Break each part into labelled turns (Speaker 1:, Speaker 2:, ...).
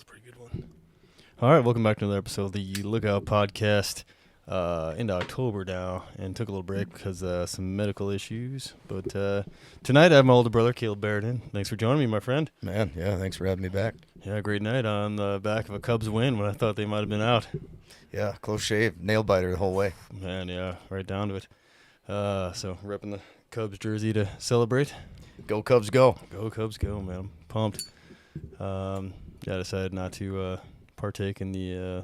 Speaker 1: was a pretty good one. All right, welcome back to another episode of the Lookout Podcast. Into October now, and took a little break because some medical issues. But tonight I have my older brother, Kaleb Barrett, in. Thanks for joining me, my friend.
Speaker 2: Man, yeah, thanks for having me back.
Speaker 1: Yeah, great night on the back of a Cubs win when I thought they might have been out.
Speaker 2: Yeah, close shave, nail biter the whole way.
Speaker 1: Man, yeah, right down to it. So repping the Cubs jersey to celebrate.
Speaker 2: Go Cubs, go.
Speaker 1: Go Cubs, go, man. I'm pumped. I decided not to partake in the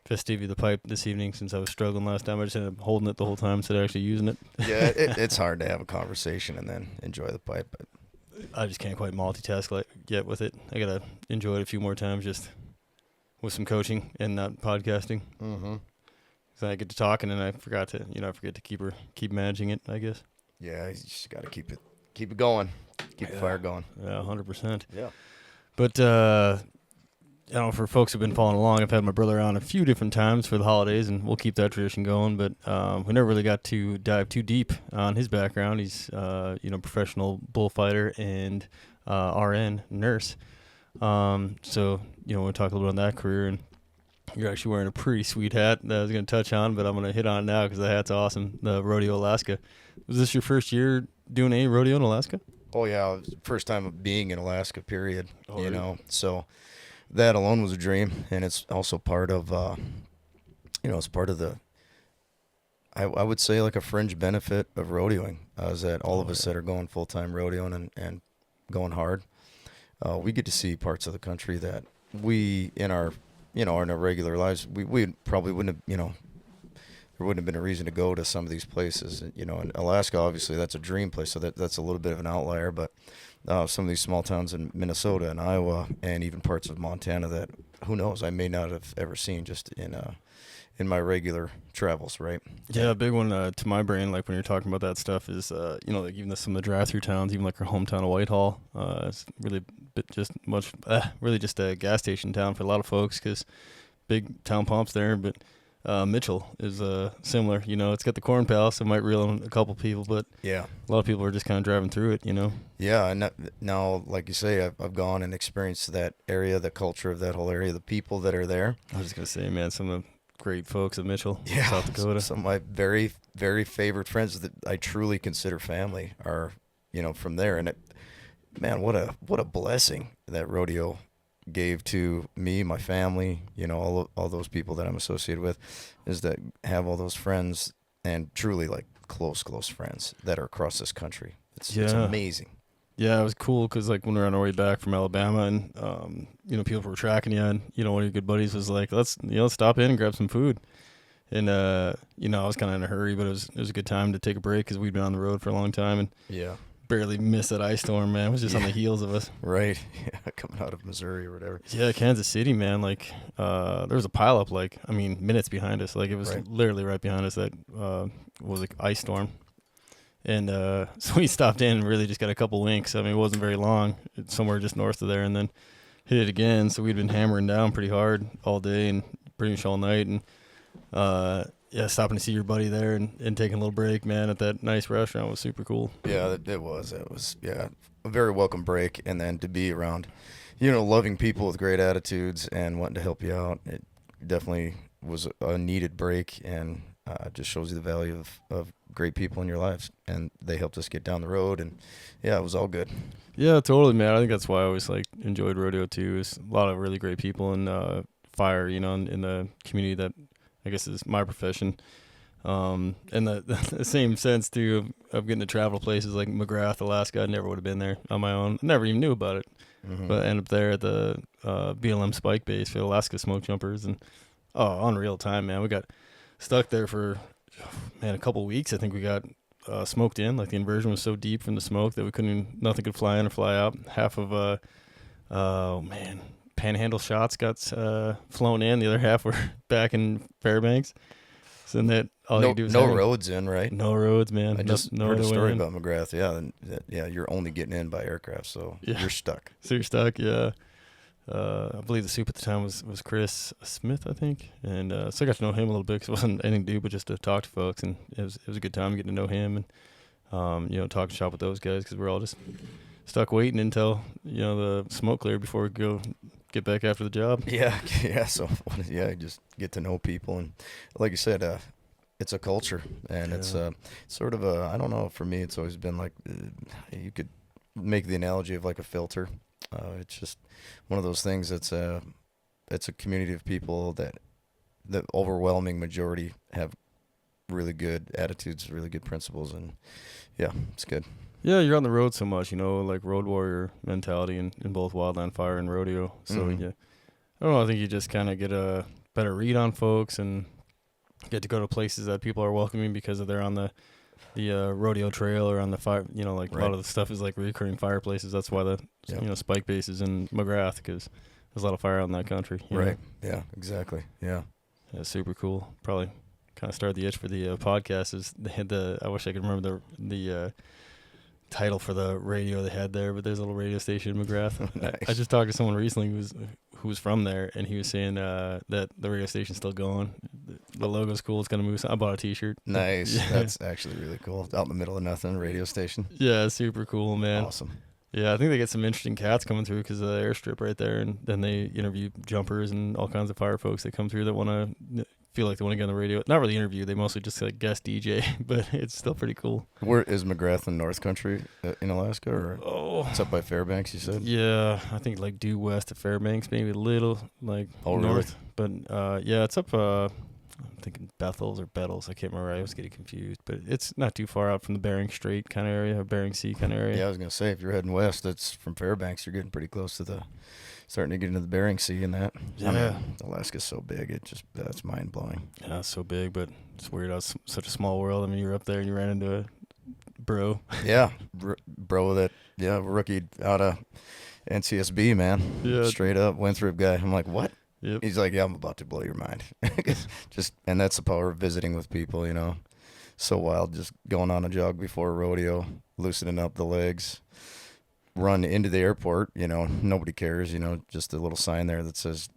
Speaker 1: festivity of the pipe this evening since I was struggling last time. I just ended up holding it the whole time instead of actually using it.
Speaker 2: Yeah, it's hard to have a conversation and then enjoy the pipe. But
Speaker 1: I just can't quite multitask yet with it. I got to enjoy it a few more times just with some coaching and not podcasting.
Speaker 2: Mm-hmm.
Speaker 1: So I get to talking and I forget to keep managing it, I guess.
Speaker 2: Yeah, you just got to keep it going. Keep the fire going.
Speaker 1: Yeah, 100%.
Speaker 2: Yeah.
Speaker 1: But, for folks who've been following along, I've had my brother on a few different times for the holidays, and we'll keep that tradition going. But we never really got to dive too deep on his background. He's, professional bullfighter and RN nurse. So we'll talk a little bit on that career. And you're actually wearing a pretty sweet hat that I was going to touch on, but I'm going to hit on it now because the hat's awesome. The Rodeo Alaska. Was this your first year doing a rodeo in Alaska?
Speaker 2: Oh yeah, it was the first time being in Alaska. Period.
Speaker 1: Oh, really?
Speaker 2: So. That alone was a dream, and it's also part of, it's part of the, I would say like a fringe benefit of rodeoing, is that all of us that are going full-time rodeoing and going hard, we get to see parts of the country that we, in our regular lives, we probably wouldn't have, there wouldn't have been a reason to go to some of these places. In Alaska, obviously, that's a dream place, so that's a little bit of an outlier, but some of these small towns in Minnesota and Iowa and even parts of Montana that, who knows, I may not have ever seen just in my regular travels, right?
Speaker 1: Yeah, a big one to my brain, like when you're talking about that stuff, is like even some of the drive-through towns, even like our hometown of Whitehall. It's really really just a gas station town for a lot of folks because big town pumps there. But Mitchell is similar. It's got the Corn Palace, so it might reel in a couple people, but
Speaker 2: yeah,
Speaker 1: a lot of people are just kind of driving through it.
Speaker 2: Yeah, and now, like you say, I've gone and experienced that area, the culture of that whole area, the people that are there.
Speaker 1: I was just gonna say, man, some of the great folks at Mitchell,
Speaker 2: yeah,
Speaker 1: South Dakota.
Speaker 2: Some of my very, very favorite friends that I truly consider family are, from there. And man, what a blessing that rodeo gave to me, my family, all those people that I'm associated with, is that have all those friends and truly like close friends that are across this country. It's amazing.
Speaker 1: Yeah, it was cool because like when we were on our way back from Alabama and people were tracking you, and one of your good buddies was like, let's stop in and grab some food. And I was kind of in a hurry, but it was a good time to take a break because we'd been on the road for a long time and barely missed that ice storm, man. It was just on the heels of us.
Speaker 2: Right. Yeah, coming out of Missouri or whatever.
Speaker 1: Yeah, Kansas City, man. Like there was a pileup, minutes behind us. Like it was literally right behind us that was an ice storm. And so we stopped in and really just got a couple winks. I mean, it wasn't very long. It's somewhere just north of there, and then hit it again. So we'd been hammering down pretty hard all day and pretty much all night. And stopping to see your buddy there and taking a little break, man, at that nice restaurant was super cool.
Speaker 2: Yeah, it was a very welcome break. And then to be around, loving people with great attitudes and wanting to help you out, it definitely was a needed break, and just shows you the value of great people in your lives. And they helped us get down the road, and it was all good.
Speaker 1: Yeah, totally, man. I think that's why I always enjoyed rodeo too. Is a lot of really great people in fire, in the community that I guess is my profession. And the same sense too of getting to travel places like McGrath, Alaska. I never would have been there on my own. I never even knew about it. Mm-hmm. But I ended up there at the BLM Spike Base for Alaska Smoke Jumpers, and unreal time, man. We got stuck there for a couple weeks. I think we got smoked in. Like the inversion was so deep from the smoke that nothing could fly in or fly out. Half of Panhandle shots got flown in. The other half were back in Fairbanks. So then all you do is
Speaker 2: roads in, right?
Speaker 1: No roads, man.
Speaker 2: I just heard a story about McGrath. Yeah, you're only getting in by aircraft, so you're stuck.
Speaker 1: So you're stuck, yeah. I believe the soup at the time was Chris Smith, I think, and so I got to know him a little bit because it wasn't anything to do but just to talk to folks, and it was a good time getting to know him and talk shop with those guys because we're all just stuck waiting until the smoke cleared before we go get back after the job.
Speaker 2: Yeah, yeah. So yeah, just get to know people, and like you said, it's a culture, and it's sort of a, I don't know. For me, it's always been like you could make the analogy of like a filter. It's just one of those things. It's a community of people that the overwhelming majority have really good attitudes, really good principles, and yeah, it's good.
Speaker 1: Yeah, you're on the road so much, like road warrior mentality in both wildland fire and rodeo. So yeah, I don't know. I think you just kind of get a better read on folks and get to go to places that people are welcoming because they're on the rodeo trail or on the fire. Like a lot of the stuff is like recurring fireplaces. That's why the spike base is in McGrath, because there's a lot of fire out in that country.
Speaker 2: Right. Yeah. Exactly. Yeah.
Speaker 1: That's super cool. Probably kind of started the itch for the podcast. Is they had I wish I could remember the title for the radio they had there, but there's a little radio station in McGrath.
Speaker 2: Nice.
Speaker 1: I just talked to someone recently who was from there, and he was saying that the radio station's still going. The logo's cool. It's gonna move. I bought a T-shirt.
Speaker 2: Nice.
Speaker 1: Yeah.
Speaker 2: That's actually really cool. Out in the middle of nothing, radio station.
Speaker 1: Yeah, super cool, man.
Speaker 2: Awesome.
Speaker 1: Yeah, I think they get some interesting cats coming through because of the airstrip right there, and then they interview jumpers and all kinds of fire folks that come through that want to feel like they want to get on the radio. Not really interview; they mostly just like guest DJ, but it's still pretty cool.
Speaker 2: Where is McGrath in North Country in Alaska, or it's up by Fairbanks? You said.
Speaker 1: Yeah, I think like due west of Fairbanks, maybe a little like north.
Speaker 2: Really?
Speaker 1: But yeah, it's up. I'm thinking Bethel's or Bettles. I can't remember. I was getting confused, but it's not too far out from the Bering Strait kind of area, or Bering Sea kind of area.
Speaker 2: Yeah, I was gonna say if you're heading west, that's from Fairbanks. You're getting pretty close to starting to get into the Bering Sea and that.
Speaker 1: Yeah.
Speaker 2: I mean, Alaska's so big. That's mind blowing.
Speaker 1: Yeah, it's so big, but it's weird. It's such a small world. I mean, you're up there and you ran into a bro.
Speaker 2: Yeah, bro. Rookie out of NCSB, man.
Speaker 1: Yeah.
Speaker 2: Straight up Winthrop guy. I'm like, what?
Speaker 1: Yep.
Speaker 2: He's like, yeah, I'm about to blow your mind. And that's the power of visiting with people, So wild, just going on a jog before a rodeo, loosening up the legs, run into the airport, nobody cares, just a little sign there that says,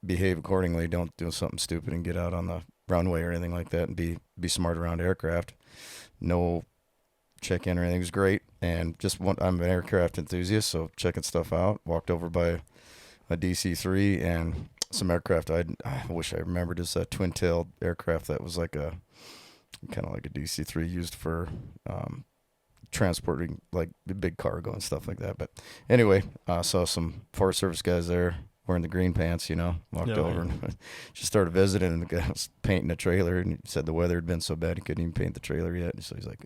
Speaker 2: behave accordingly, don't do something stupid and get out on the runway or anything like that, and be smart around aircraft. No check-in or anything. It was great. And I'm an aircraft enthusiast, so checking stuff out, walked over by a DC-3 and some aircraft. I wish I remembered. It's a twin-tailed aircraft that was like kind of like a DC-3 used for transporting like the big cargo and stuff like that. But anyway, I saw some Forest Service guys there wearing the green pants, walked over and just started visiting, and the guy was painting a trailer, and he said the weather had been so bad he couldn't even paint the trailer yet. And so he's like,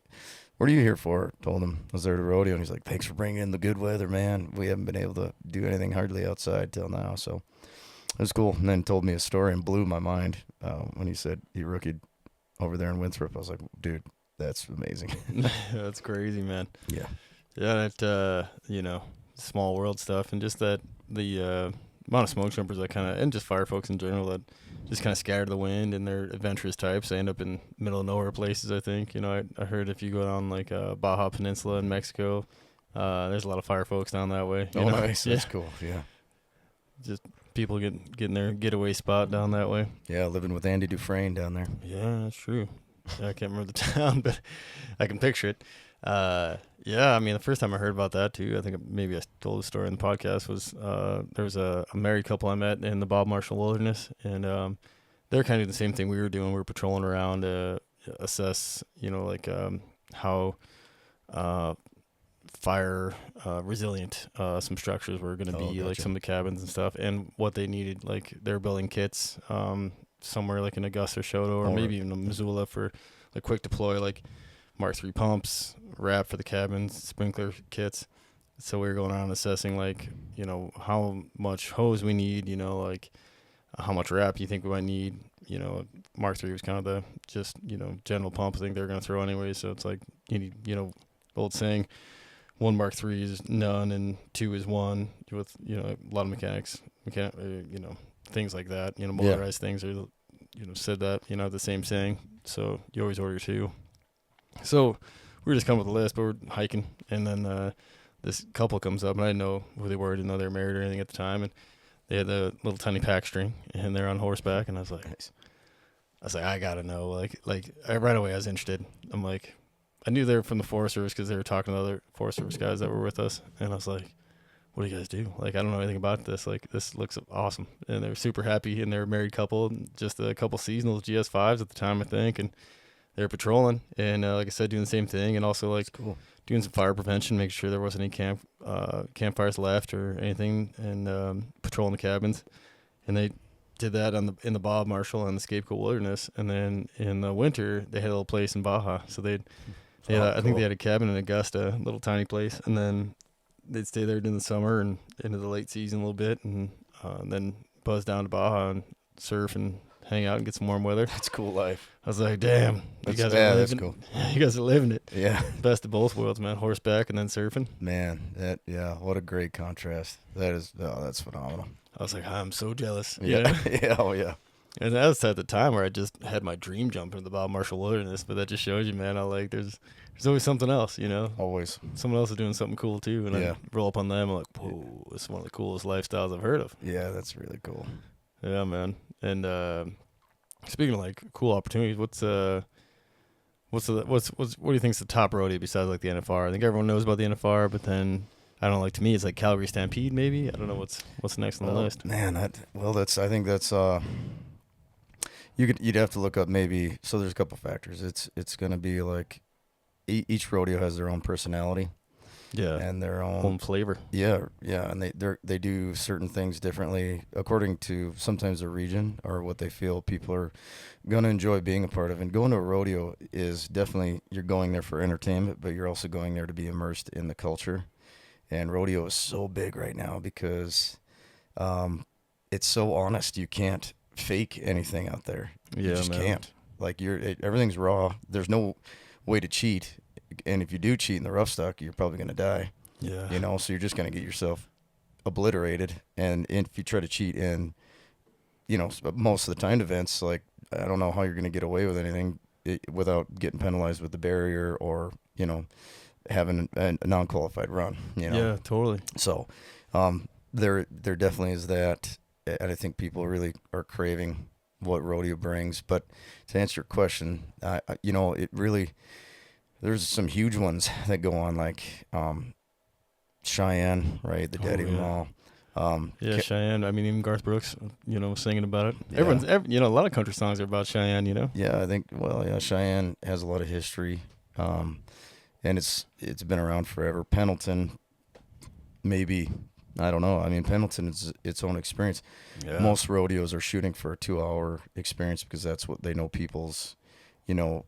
Speaker 2: what are you here for? Told him I was there to rodeo, and he's like, thanks for bringing in the good weather, man. We haven't been able to do anything hardly outside till now, so it was cool. And then told me a story and blew my mind when he said he rookied over there in Winthrop. I was like, dude, that's amazing.
Speaker 1: That's crazy, man.
Speaker 2: Yeah.
Speaker 1: Yeah, that small world stuff, and just that the amount of smoke jumpers that and just fire folks in general that just kind of scatter the wind, and they're adventurous types. They end up in middle of nowhere places, I think. I heard if you go down like Baja Peninsula in Mexico, there's a lot of fire folks down that way.
Speaker 2: Oh, nice. Yeah. That's cool. Yeah.
Speaker 1: Just people getting their getaway spot down that way.
Speaker 2: Yeah, living with Andy Dufresne down there.
Speaker 1: Yeah, that's true. I can't remember the town, but I can picture it. Yeah, I mean, the first time I heard about that too, I think maybe I told the story in the podcast, was there was a married couple I met in the Bob Marshall Wilderness, and they're kind of doing the same thing we were doing. We were patrolling around to assess, how fire resilient some structures were going to be,
Speaker 2: gotcha.
Speaker 1: like some of the cabins and stuff, and what they needed. Like they're building kits somewhere like in Augusta or Shoto, or maybe even in Missoula for like quick deploy, like Mark III pumps, wrap for the cabins, sprinkler kits. So we were going around assessing, like, how much hose we need, like how much wrap you think we might need. Mark III was kind of the just, general pump I think they're going to throw anyway. So it's like, you need, the old saying, 1 Mark III is none and 2 is 1, with, a lot of mechanics, things like that, motorized things are, said that, the same saying. So you always order 2. So we were just coming with a list, but we're hiking, and then this couple comes up, and I didn't know who they were. I didn't know they were married or anything at the time, and they had the little tiny pack string, and they're on horseback, and I was like, I gotta know, like right away I was interested. I'm like, I knew they were from the Forest Service because they were talking to other Forest Service guys that were with us, and I was like, what do you guys do? Like, I don't know anything about this. Like, this looks awesome. And they're super happy, and they're a married couple, just a couple seasonal GS5s at the time, I think. And they're patrolling and, like I said, doing the same thing. And also, like,
Speaker 2: Cool.
Speaker 1: doing some fire prevention, making sure there wasn't any campfires left or anything, and patrolling the cabins. And they did that in the Bob Marshall and the Scapegoat Wilderness. And then in the winter, they had a little place in Baja. So I think
Speaker 2: Cool.
Speaker 1: they had a cabin in Augusta, a little tiny place. And then they'd stay there during the summer and into the late season a little bit, and then buzz down to Baja and surf and hang out and get some warm weather.
Speaker 2: That's cool life.
Speaker 1: I was like, damn,
Speaker 2: That's
Speaker 1: that's
Speaker 2: cool.
Speaker 1: You guys are living it.
Speaker 2: Yeah.
Speaker 1: Best of both worlds, man. Horseback and then surfing.
Speaker 2: Man, what a great contrast. That's phenomenal.
Speaker 1: I was like, I'm so jealous.
Speaker 2: Yeah. Yeah. Oh, yeah.
Speaker 1: And that was at the time where I just had my dream jump into the Bob Marshall Wilderness, but that just shows you, man, there's always something else, you know?
Speaker 2: Always.
Speaker 1: Someone else is doing something cool too, and
Speaker 2: Yeah.
Speaker 1: I roll up on them, I'm like, whoa, this is one of the coolest lifestyles I've heard of.
Speaker 2: Yeah, that's really cool.
Speaker 1: Yeah, man. And speaking of like cool opportunities, what do you think is the top rodeo besides like the NFR? I think everyone knows about the NFR, but then I don't know, like to me it's like Calgary Stampede maybe. I don't know what's next on the list.
Speaker 2: Man, I think that's you'd have to look up maybe. So there's a couple factors. It's going to be like each rodeo has their own personality.
Speaker 1: Yeah.
Speaker 2: And their own
Speaker 1: home flavor.
Speaker 2: Yeah, and they do certain things differently according to sometimes the region or what they feel people are going to enjoy being a part of. And going to a rodeo is definitely, you're going there for entertainment, but you're also going there to be immersed in the culture. And rodeo is so big right now because it's so honest. You can't fake anything out there. You just can't. Like everything's raw. There's no way to cheat. And if you do cheat in the rough stock, you're probably going to die.
Speaker 1: Yeah.
Speaker 2: You know, so you're just going to get yourself obliterated. And if you try to cheat in, you know, most of the timed events, like, I don't know how you're going to get away with anything without getting penalized with the barrier or, you know, having a non-qualified run, you know?
Speaker 1: Yeah, totally.
Speaker 2: So there definitely is that. And I think people really are craving what rodeo brings. But to answer your question, you know, it really... There's some huge ones that go on, like Cheyenne, right? The Daddy of them all.
Speaker 1: Cheyenne. I mean, even Garth Brooks, you know, singing about it.
Speaker 2: Yeah.
Speaker 1: You know, a lot of country songs are about Cheyenne, you know?
Speaker 2: Yeah, I think, Cheyenne has a lot of history, and it's been around forever. Pendleton, maybe, I don't know. I mean, Pendleton is its own experience.
Speaker 1: Yeah.
Speaker 2: Most rodeos are shooting for a 2-hour experience because that's what they know people's, you know,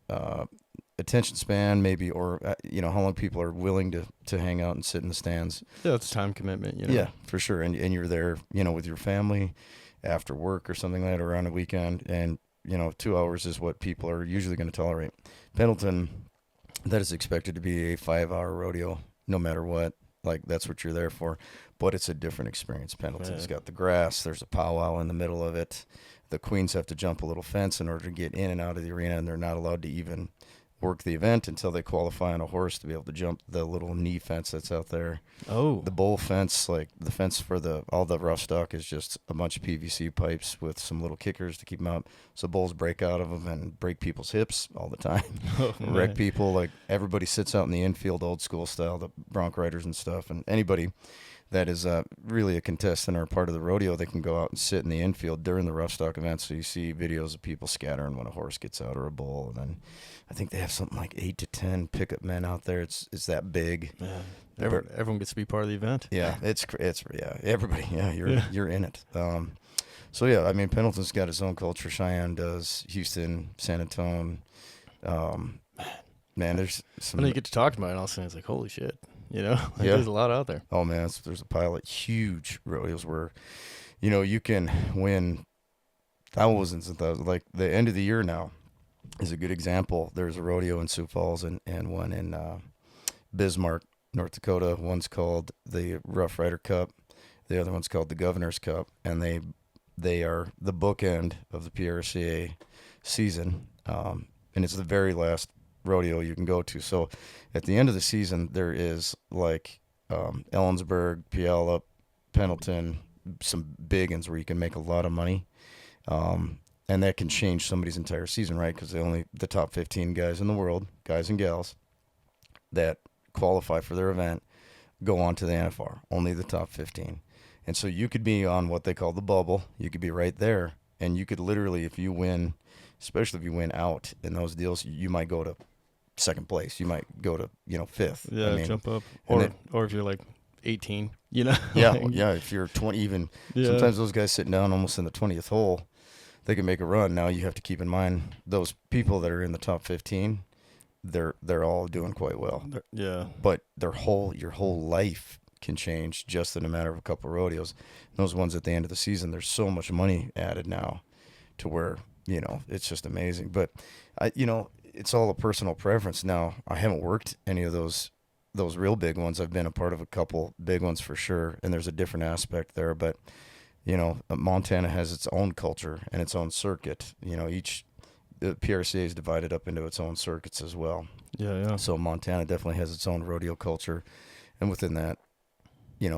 Speaker 2: attention span maybe, or you know, how long people are willing to hang out and sit in the stands.
Speaker 1: Yeah, it's a time commitment, you know.
Speaker 2: Yeah, for sure. And you're there, you know, with your family after work or something like that, or on a weekend, and you know, 2 hours is what people are usually going to tolerate. Pendleton, that is expected to be a 5-hour rodeo no matter what. Like, that's what you're there for, but it's a different experience. Pendleton's got the grass, there's a powwow in the middle of it. The queens have to jump a little fence in order to get in and out of the arena, and they're not allowed to even work the event until they qualify on a horse to be able to jump the little knee fence that's out there.
Speaker 1: Oh.
Speaker 2: The bull fence, like the fence for all the rough stock, is just a bunch of PVC pipes with some little kickers to keep them out. So bulls break out of them and break people's hips all the time. Wreck people. Like, everybody sits out in the infield old school style, the bronc riders and stuff. And anybody that is really a contestant or part of the rodeo, they can go out and sit in the infield during the rough stock event. So you see videos of people scattering when a horse gets out or a bull. And then I think they have something like 8 to 10 pickup men out there. It's that big.
Speaker 1: Yeah. Everyone gets to be part of the event.
Speaker 2: Yeah, it's everybody. Yeah, you're in it. So yeah, I mean, Pendleton's got its own culture. Cheyenne does. Houston, San Antonio. Man, there's some.
Speaker 1: When you get to talk about it, all of a sudden it's like, holy shit. You know, there's a lot out there.
Speaker 2: Oh man, there's a pile of huge rodeos where, you know, you can win thousands and thousands. Like the end of the year now is a good example. There's a rodeo in Sioux Falls and one in Bismarck, North Dakota. One's called the Rough Rider Cup. The other one's called the Governor's Cup, and they are the bookend of the PRCA season, and it's the very last rodeo you can go to. So at the end of the season, there is like Ellensburg, Puyallup, Pendleton, some big ones where you can make a lot of money, and that can change somebody's entire season, right? Because only the top 15 guys in the world, guys and gals, that qualify for their event go on to the NFR, only the top 15. And so you could be on what they call the bubble. You could be right there, and you could literally, if you win, especially if you win out in those deals, you might go to second place. You might go to, fifth.
Speaker 1: Yeah,
Speaker 2: I mean,
Speaker 1: jump up.
Speaker 2: and
Speaker 1: Or if you're like 18, you know?
Speaker 2: yeah,
Speaker 1: Like,
Speaker 2: yeah. If you're 20, even
Speaker 1: yeah.
Speaker 2: sometimes those guys sitting down almost in the 20th hole, they can make a run. Now you have to keep in mind those people that are in the top 15. They're all doing quite well.
Speaker 1: Yeah.
Speaker 2: But your whole life can change just in a matter of a couple of rodeos. And those ones at the end of the season, there's so much money added now, to where it's just amazing. But it's all a personal preference. Now I haven't worked any of those real big ones. I've been a part of a couple big ones for sure, and there's a different aspect there. But Montana has its own culture and its own circuit. The PRCA is divided up into its own circuits as well.
Speaker 1: Yeah.
Speaker 2: So Montana definitely has its own rodeo culture, and within that,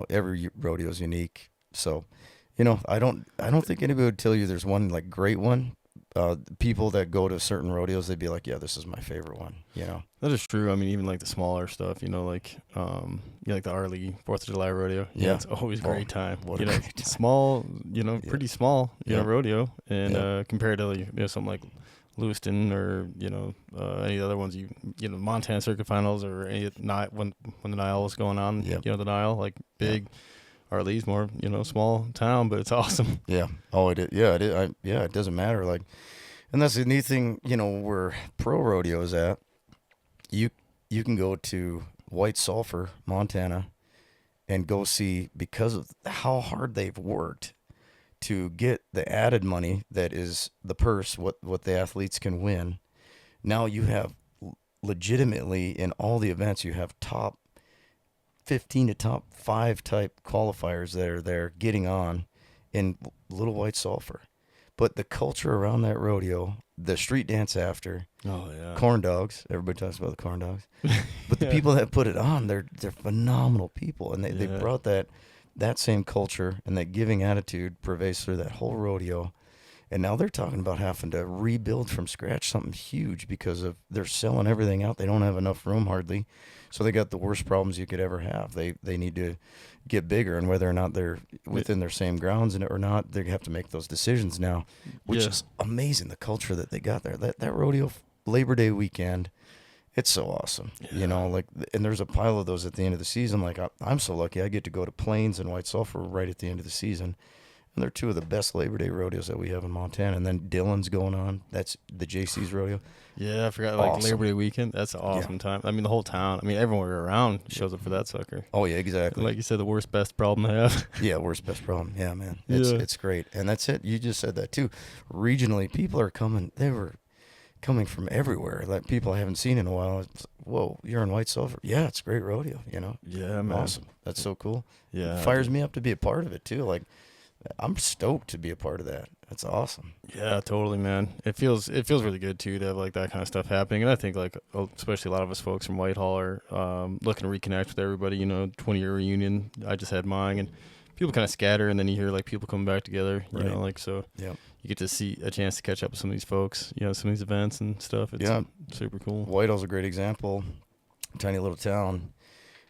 Speaker 2: every rodeo is unique. So, I don't think anybody would tell you there's one like great one. People that go to certain rodeos, they'd be like, yeah, this is my favorite one.
Speaker 1: That is true. I mean, even like the smaller stuff, like like the Arlie 4th of July rodeo.
Speaker 2: Yeah.
Speaker 1: It's always a great time.
Speaker 2: What a great time.
Speaker 1: Small, pretty small, rodeo. And
Speaker 2: Yeah.
Speaker 1: compared to something like Lewiston or, any other ones, Montana Circuit Finals or any night when the Nile was going on,
Speaker 2: Yep.
Speaker 1: the Nile, like big. Arlie's more, small town, but it's awesome.
Speaker 2: Yeah. Oh, it is. Yeah, it is. It doesn't matter. Like, and that's the neat thing, where pro rodeo is at. You can go to White Sulphur, Montana, and go see, because of how hard they've worked to get the added money that is the purse, what the athletes can win. Now you have legitimately in all the events, you have top 15 to top 5 type qualifiers that are there getting on in Little White Sulphur. But the culture around that rodeo, the street dance after, corn dogs, everybody talks about the corn dogs. But the people that put it on, they're phenomenal people. And they brought that same culture and that giving attitude pervades through that whole rodeo. And now they're talking about having to rebuild from scratch something huge because they're selling everything out. They don't have enough room hardly. So they got the worst problems you could ever have. They need to get bigger, and whether or not they're within their same grounds or not, they have to make those decisions now, which is amazing, the culture that they got there. That rodeo Labor Day weekend, it's so awesome. And there's a pile of those at the end of the season. Like, I'm so lucky I get to go to Plains and White Sulphur right at the end of the season. And they're two of the best Labor Day rodeos that we have in Montana. And then Dillon's going on. That's the JC's rodeo.
Speaker 1: Yeah, I forgot,
Speaker 2: Awesome.
Speaker 1: Labor Day weekend. That's an awesome time. I mean, the whole town. I mean, everyone around shows up for that sucker.
Speaker 2: Oh, yeah, exactly.
Speaker 1: Like you said, the worst, best problem to have.
Speaker 2: Yeah, worst, best problem. Yeah, man. It's great. And that's it. You just said that, too. Regionally, people are coming. They were coming from everywhere. Like, people I haven't seen in a while. It's, whoa, you're in White Sulphur. Yeah, it's a great rodeo,
Speaker 1: Yeah, man.
Speaker 2: Awesome. That's so cool.
Speaker 1: Yeah.
Speaker 2: It fires me up to be a part of it, too. Like, I'm stoked to be a part of that. That's awesome.
Speaker 1: Yeah, totally, man. It feels really good too to have like that kind of stuff happening. And I think like especially a lot of us folks from Whitehall are looking to reconnect with everybody. 20-year reunion. I just had mine, and people kind of scatter, and then you hear like people coming back together. So
Speaker 2: Yep.
Speaker 1: you get to see a chance to catch up with some of these folks. Some of these events and stuff. It's super cool.
Speaker 2: Whitehall's a great example. Tiny little town,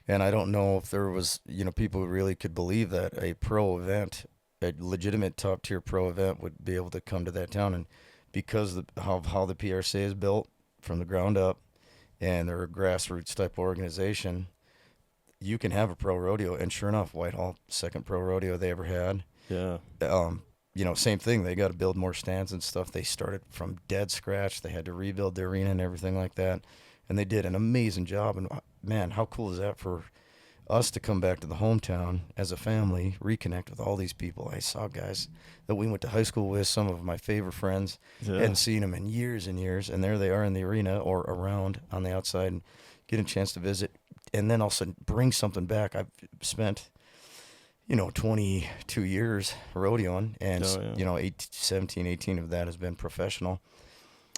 Speaker 2: and I don't know if there was people who really could believe that a pro event, a legitimate top tier pro event, would be able to come to that town. And because of how the PRCA is built from the ground up, and they're a grassroots type organization, you can have a pro rodeo. And sure enough, Whitehall, second pro rodeo they ever had.
Speaker 1: Yeah.
Speaker 2: Same thing. They got to build more stands and stuff. They started from dead scratch. They had to rebuild the arena and everything like that. And they did an amazing job. And man, how cool is that for us to come back to the hometown as a family, reconnect with all these people. I saw guys that we went to high school with, some of my favorite friends. Hadn't seen them in years and years, and there they are in the arena or around on the outside, and get a chance to visit, and then also bring something back. I've spent 22 years rodeoing, and 17, 18 of that has been professional.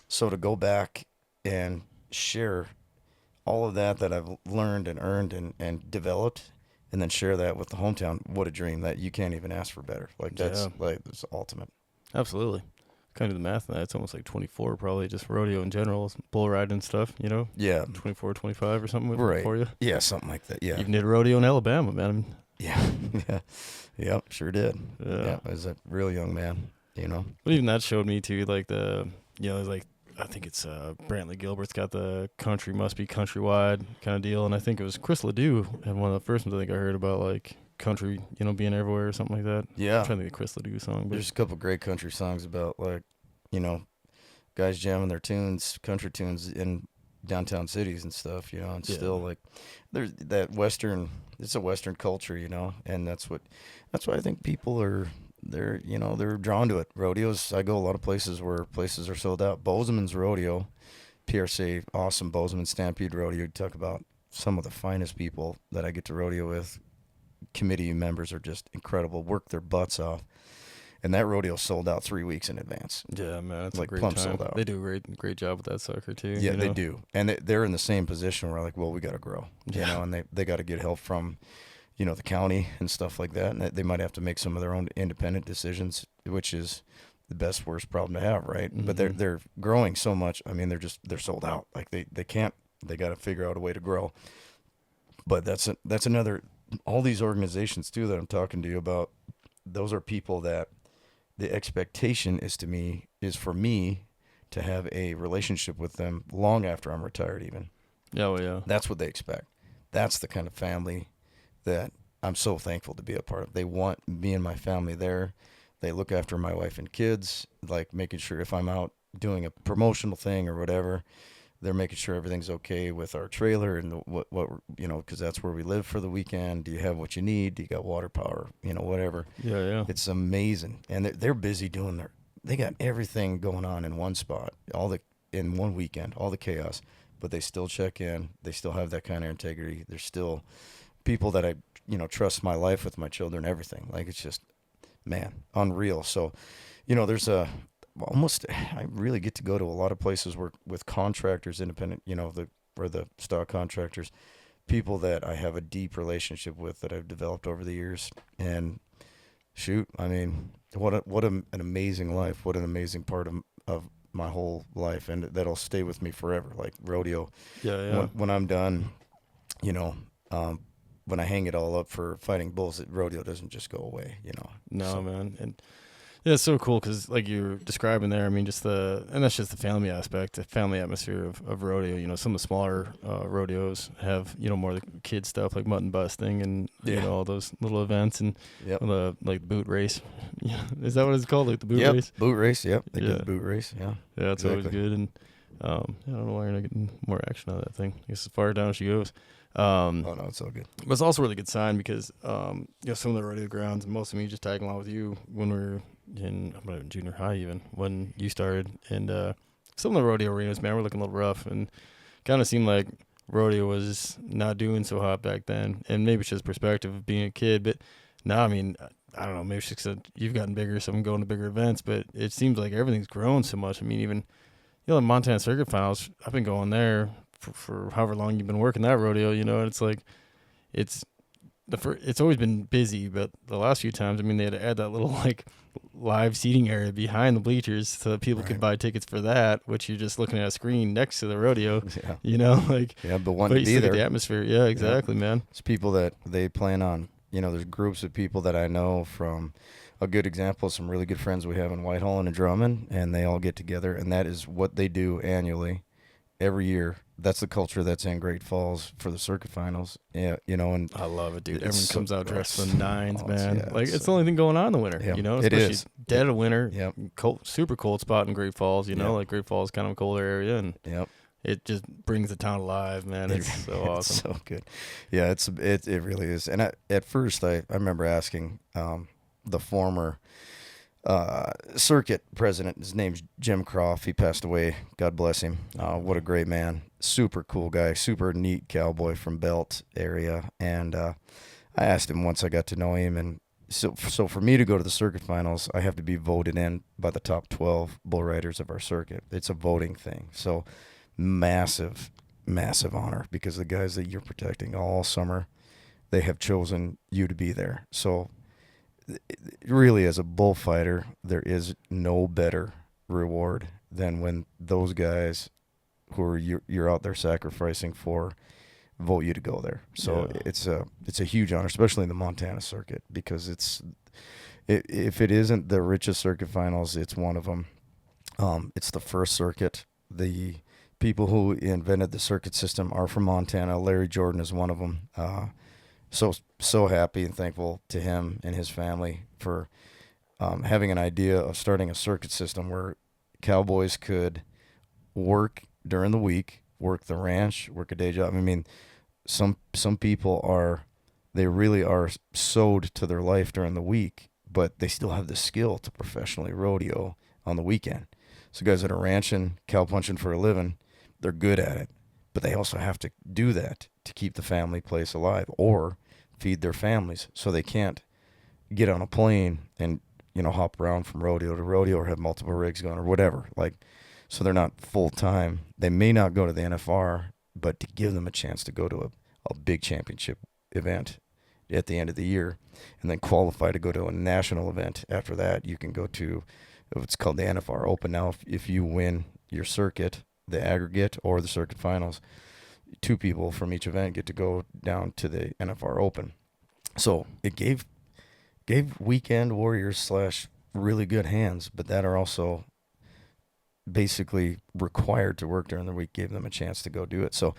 Speaker 2: So to go back and share all of that I've learned and earned and developed, and then share that with the hometown, what a dream. That you can't even ask for better. Like, that's like, it's ultimate.
Speaker 1: Absolutely. kind of the math on that. It's almost like 24 probably, just rodeo in general, bull riding and stuff, you know?
Speaker 2: Yeah.
Speaker 1: 24, 25 or something
Speaker 2: Right.
Speaker 1: for you.
Speaker 2: Yeah, something like that. Yeah.
Speaker 1: Even did rodeo in Alabama, man.
Speaker 2: Yeah. Yeah. Yep, sure did.
Speaker 1: Yeah.
Speaker 2: I was a real young man, you know.
Speaker 1: But even that showed me too, like like I think it's Brantley Gilbert's got the country must be countrywide kind of deal, and I think it was Chris Ledoux and one of the first ones I think I heard about like country, you know, being everywhere or something like that.
Speaker 2: Yeah.
Speaker 1: I'm trying to think of Chris Ledoux song. But
Speaker 2: There's a couple great country songs about like, you know, guys jamming their tunes, country tunes in downtown cities and stuff, you know, and still like there's that Western, it's a Western culture, you know, and that's why I think people they're drawn to it. Rodeos, I go a lot of places where places are sold out. Bozeman's Rodeo, PRCA, awesome Bozeman Stampede Rodeo. You talk about some of the finest people that I get to rodeo with. Committee members are just incredible, work their butts off. And that rodeo sold out 3 weeks in advance.
Speaker 1: Yeah, man, it's
Speaker 2: like
Speaker 1: a great
Speaker 2: plumb
Speaker 1: time.
Speaker 2: sold out.
Speaker 1: They do a great job with that sucker too.
Speaker 2: Yeah,
Speaker 1: you know?
Speaker 2: they do, and they're in the same position where like, well, we got to grow, you know, and they got to get help from, you know, the county and stuff like that, and they might have to make some of their own independent decisions, which is the best worst problem to have, right?
Speaker 1: Mm-hmm.
Speaker 2: But they're growing so much. I mean, they're sold out. Like they can't. They got to figure out a way to grow. But that's another. All these organizations too that I'm talking to you about, those are people that the expectation is for me to have a relationship with them long after I'm retired even.
Speaker 1: Yeah, well, yeah.
Speaker 2: That's what they expect. That's the kind of family that I'm so thankful to be a part of. They want me and my family there. They look after my wife and kids, like making sure if I'm out doing a promotional thing or whatever, they're making sure everything's okay with our trailer and what you know, because that's where we live for the weekend. Do you have what you need? Do you got water, power, you know, whatever.
Speaker 1: Yeah.
Speaker 2: It's amazing, and they're busy doing they got everything going on in one spot, in one weekend, all the chaos, but they still check in. They still have that kind of integrity. They're still people that I, you know, trust my life with my children, everything. Like, it's just, man, unreal. So, you know, I really get to go to a lot of places where with contractors, independent, you know, the stock contractors, people that I have a deep relationship with that I've developed over the years. And shoot, I mean, what an amazing life. What an amazing part of my whole life. And that'll stay with me forever. Like rodeo.
Speaker 1: Yeah.
Speaker 2: When I'm done, you know, when I hang it all up for fighting bulls, rodeo doesn't just go away, you know.
Speaker 1: No,
Speaker 2: so.
Speaker 1: man. And yeah, it's so cool because, like you were describing there, I mean, and that's just the family aspect, the family atmosphere of rodeo. You know, some of the smaller rodeos have, you know, more of the kid stuff like mutton busting and, you know, all those little events and like the boot race. Yeah, is that what it's called? Like the boot race?
Speaker 2: Boot race, yep. They do the boot race, yeah.
Speaker 1: Yeah, it's always good. And I don't know why you're not getting more action out of that thing. I guess as far down as she goes.
Speaker 2: Oh, no, it's all good.
Speaker 1: But it's also a really good sign because, you know, some of the rodeo grounds, and most of me just tagging along with you when we were in junior high even, when you started. And some of the rodeo arenas, man, were looking a little rough and kind of seemed like rodeo was not doing so hot back then. And maybe it's just perspective of being a kid. But now, I mean, I don't know, maybe it's just that you've gotten bigger, so I'm going to bigger events. But it seems like everything's grown so much. I mean, even, you know, the Montana Circuit Finals, I've been going there for however long you've been working that rodeo, you know, and it's like, it's always been busy, but the last few times, I mean, they had to add that little like live seating area behind the bleachers so that people could buy tickets for that, which you're just looking at a screen next to the rodeo, you know, like,
Speaker 2: but one to be there.
Speaker 1: The atmosphere. Yeah, exactly, man.
Speaker 2: It's people that they plan on, you know, there's groups of people that I know from. A good example, some really good friends we have in Whitehall and in Drummond, and they all get together, and that is what they do annually, every year. That's the culture that's in Great Falls for the circuit finals. Yeah, you know, and
Speaker 1: I love it, dude. Everyone comes out dressed for the nines,
Speaker 2: oh,
Speaker 1: man.
Speaker 2: Yeah,
Speaker 1: like it's the only thing going on in the winter, you know.
Speaker 2: It is
Speaker 1: dead of winter.
Speaker 2: Yep.
Speaker 1: Cold, super cold spot in Great Falls. You know, like Great Falls, kind of a colder area, and it just brings the town alive, man. It's so awesome.
Speaker 2: It's so good. Yeah, it really is. And at first, I remember asking the former circuit president, his name's Jim Croft. He passed away. God bless him. What a great man. Super cool guy. Super neat cowboy from Belt area. And I asked him once I got to know him. And so for me to go to the circuit finals, I have to be voted in by the top 12 bull riders of our circuit. It's a voting thing. So massive, massive honor because the guys that you're protecting all summer, they have chosen you to be there. So really, as a bullfighter, there is no better reward than when those guys who are you're out there sacrificing for vote you to go there. So it's a huge honor, especially in the Montana circuit, because if it isn't the richest circuit finals, it's one of them. It's the first circuit. The people who invented the circuit system are from Montana. Larry Jordan is one of them. So happy and thankful to him and his family for having an idea of starting a circuit system where cowboys could work during the week, work the ranch, work a day job. I mean, some people they really are sewed to their life during the week, but they still have the skill to professionally rodeo on the weekend. So guys that are ranching, cow punching for a living, they're good at it, but they also have to do that to keep the family place alive or feed their families. So they can't get on a plane and, hop around from rodeo to rodeo or have multiple rigs going or whatever. So they're not full time. They may not go to the NFR, but to give them a chance to go to a big championship event at the end of the year and then qualify to go to a national event. After that, you can go to what's called the NFR Open. Now, if you win your circuit, the aggregate or the circuit finals, 2 people from each event get to go down to the NFR Open. So it gave weekend warriors / really good hands, but that are also basically required to work during the week, gave them a chance to go do it. So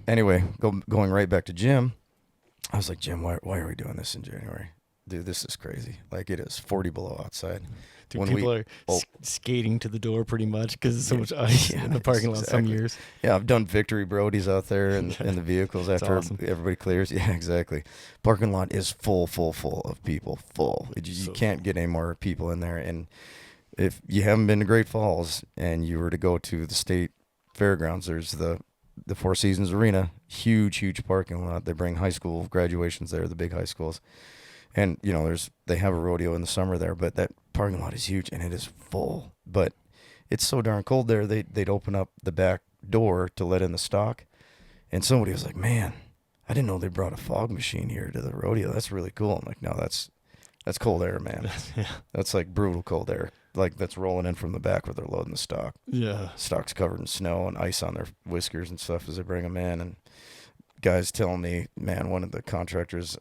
Speaker 2: anyway, going right back to Jim, I was like, Jim, why are we doing this in January? Dude, this is crazy. It is 40 below outside.
Speaker 1: Dude, people are skating to the door pretty much because there's so much ice in the parking lot some years.
Speaker 2: Yeah, I've done victory Brodies out there in the vehicles after everybody clears. Yeah, exactly. Parking lot is full of people, full. You can't get any more people in there. And if you haven't been to Great Falls and you were to go to the state fairgrounds, there's the Four Seasons Arena, huge parking lot. They bring high school graduations there, the big high schools. And, they have a rodeo in the summer there, but that parking lot is huge and it is full. But it's so darn cold there, they'd open up the back door to let in the stock. And somebody was like, man, I didn't know they brought a fog machine here to the rodeo. That's really cool. I'm like, no, that's cold air, man. That's like brutal cold air. That's rolling in from the back where they're loading the stock. Yeah. Stock's covered in snow and ice on their whiskers and stuff as they bring them in. And guys telling me, man, one of the contractors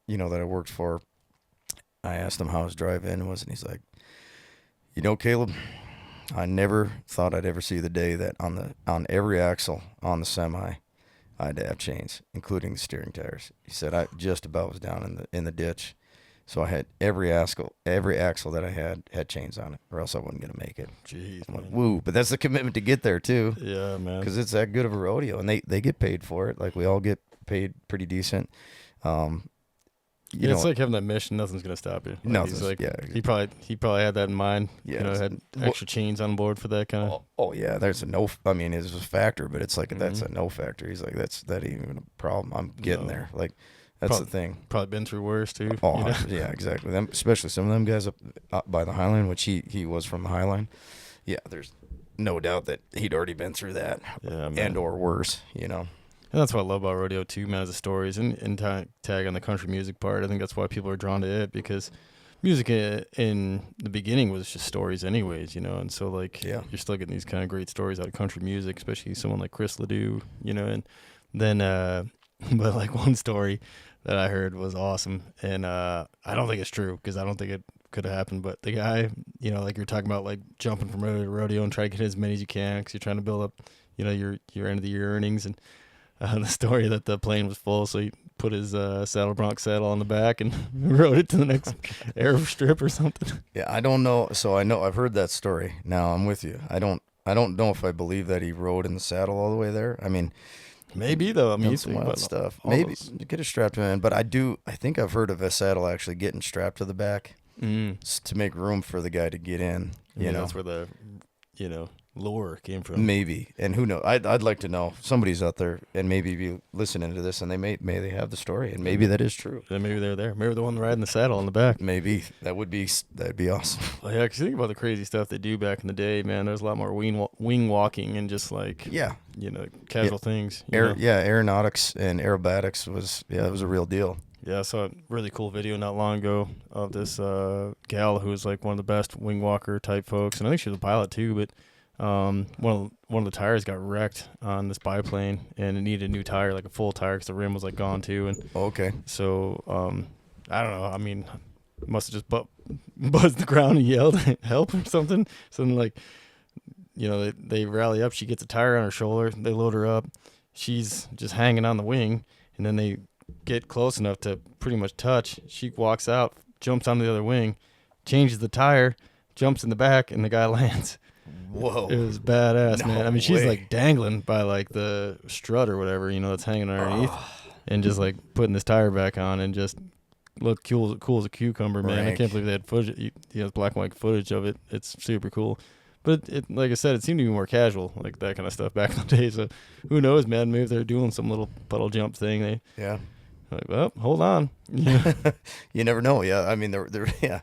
Speaker 2: that I worked for, I asked him how his drive-in was, and he's like, Kaleb, I never thought I'd ever see the day that on every axle on the semi, I had to have chains, including the steering tires. He said I just about was down in the ditch, so I had every axle that I had chains on it, or else I wasn't gonna make it.
Speaker 1: Jeez,
Speaker 2: I'm like, woo! But that's the commitment to get there too.
Speaker 1: Yeah, man.
Speaker 2: Because it's that good of a rodeo, and they get paid for it. We all get paid pretty decent.
Speaker 1: It's like having that mission. Nothing's gonna stop you.
Speaker 2: Nothing's
Speaker 1: he probably had that in mind. Yeah, had extra chains on board for that kind of.
Speaker 2: Oh yeah, there's a no. I mean, it's a factor, but it's that's a no factor. He's like, that ain't even a problem. I'm getting there. That's the thing.
Speaker 1: Probably been through worse too.
Speaker 2: Oh yeah, exactly. Especially some of them guys up by the Highline, which he was from the Highline. Yeah, there's no doubt that he'd already been through that, and or worse.
Speaker 1: And that's what I love about rodeo too, man, is the stories and tag on the country music part. I think that's why people are drawn to it, because music in the beginning was just stories anyways, and so you're still getting these kind of great stories out of country music, especially someone like Chris Ledoux, and then but one story that I heard was awesome, and I don't think it's true because I don't think it could have happened, but the guy, you're talking about jumping from rodeo to rodeo and try to get as many as you can because you're trying to build up your end of the year earnings. And the story that the plane was full, so he put his saddle bronc saddle on the back and rode it to the next airstrip or something.
Speaker 2: Yeah, I don't know. So I've heard that story. Now I'm with you. I don't know if I believe that he rode in the saddle all the way there. I mean,
Speaker 1: maybe though. I mean,
Speaker 2: some wild stuff. Maybe get it strapped in, but I think I've heard of a saddle actually getting strapped to the back to make room for the guy to get in.
Speaker 1: That's where the lore came from.
Speaker 2: Maybe, and who knows? I'd like to know. Somebody's out there and maybe be listening to this, and they have the story, and maybe that is true.
Speaker 1: Then maybe they're there. Maybe the one riding the saddle on the back.
Speaker 2: Maybe that'd be awesome.
Speaker 1: Well, yeah, because think about the crazy stuff they do back in the day, man. There's a lot more wing walking and just casual things.
Speaker 2: Aeronautics and aerobatics was a real deal.
Speaker 1: Yeah, I saw a really cool video not long ago of this gal who was like one of the best wing walker type folks, and I think she was a pilot too. But one of the tires got wrecked on this biplane, and it needed a new tire, like a full tire, because the rim was like gone too. And
Speaker 2: Okay.
Speaker 1: so I don't know. I mean, must have just buzzed the ground and yelled help or something. Something like, they rally up. She gets a tire on her shoulder. They load her up. She's just hanging on the wing, and then they get close enough to pretty much touch. She walks out, jumps on the other wing, changes the tire, jumps in the back, and the guy lands.
Speaker 2: Whoa.
Speaker 1: It was badass,
Speaker 2: No
Speaker 1: man. I mean, she's
Speaker 2: way.
Speaker 1: like dangling by like the strut or whatever, that's hanging underneath, and just like putting this tire back on and just look cool as a cucumber, man. I can't believe they had footage, black and white footage of it. It's super cool. But like I said, it seemed to be more casual, like that kind of stuff back in the day. So who knows, man? Maybe they're doing some little puddle jump thing.
Speaker 2: Yeah.
Speaker 1: Like, well, hold on.
Speaker 2: You never know. Yeah. I mean, they're yeah.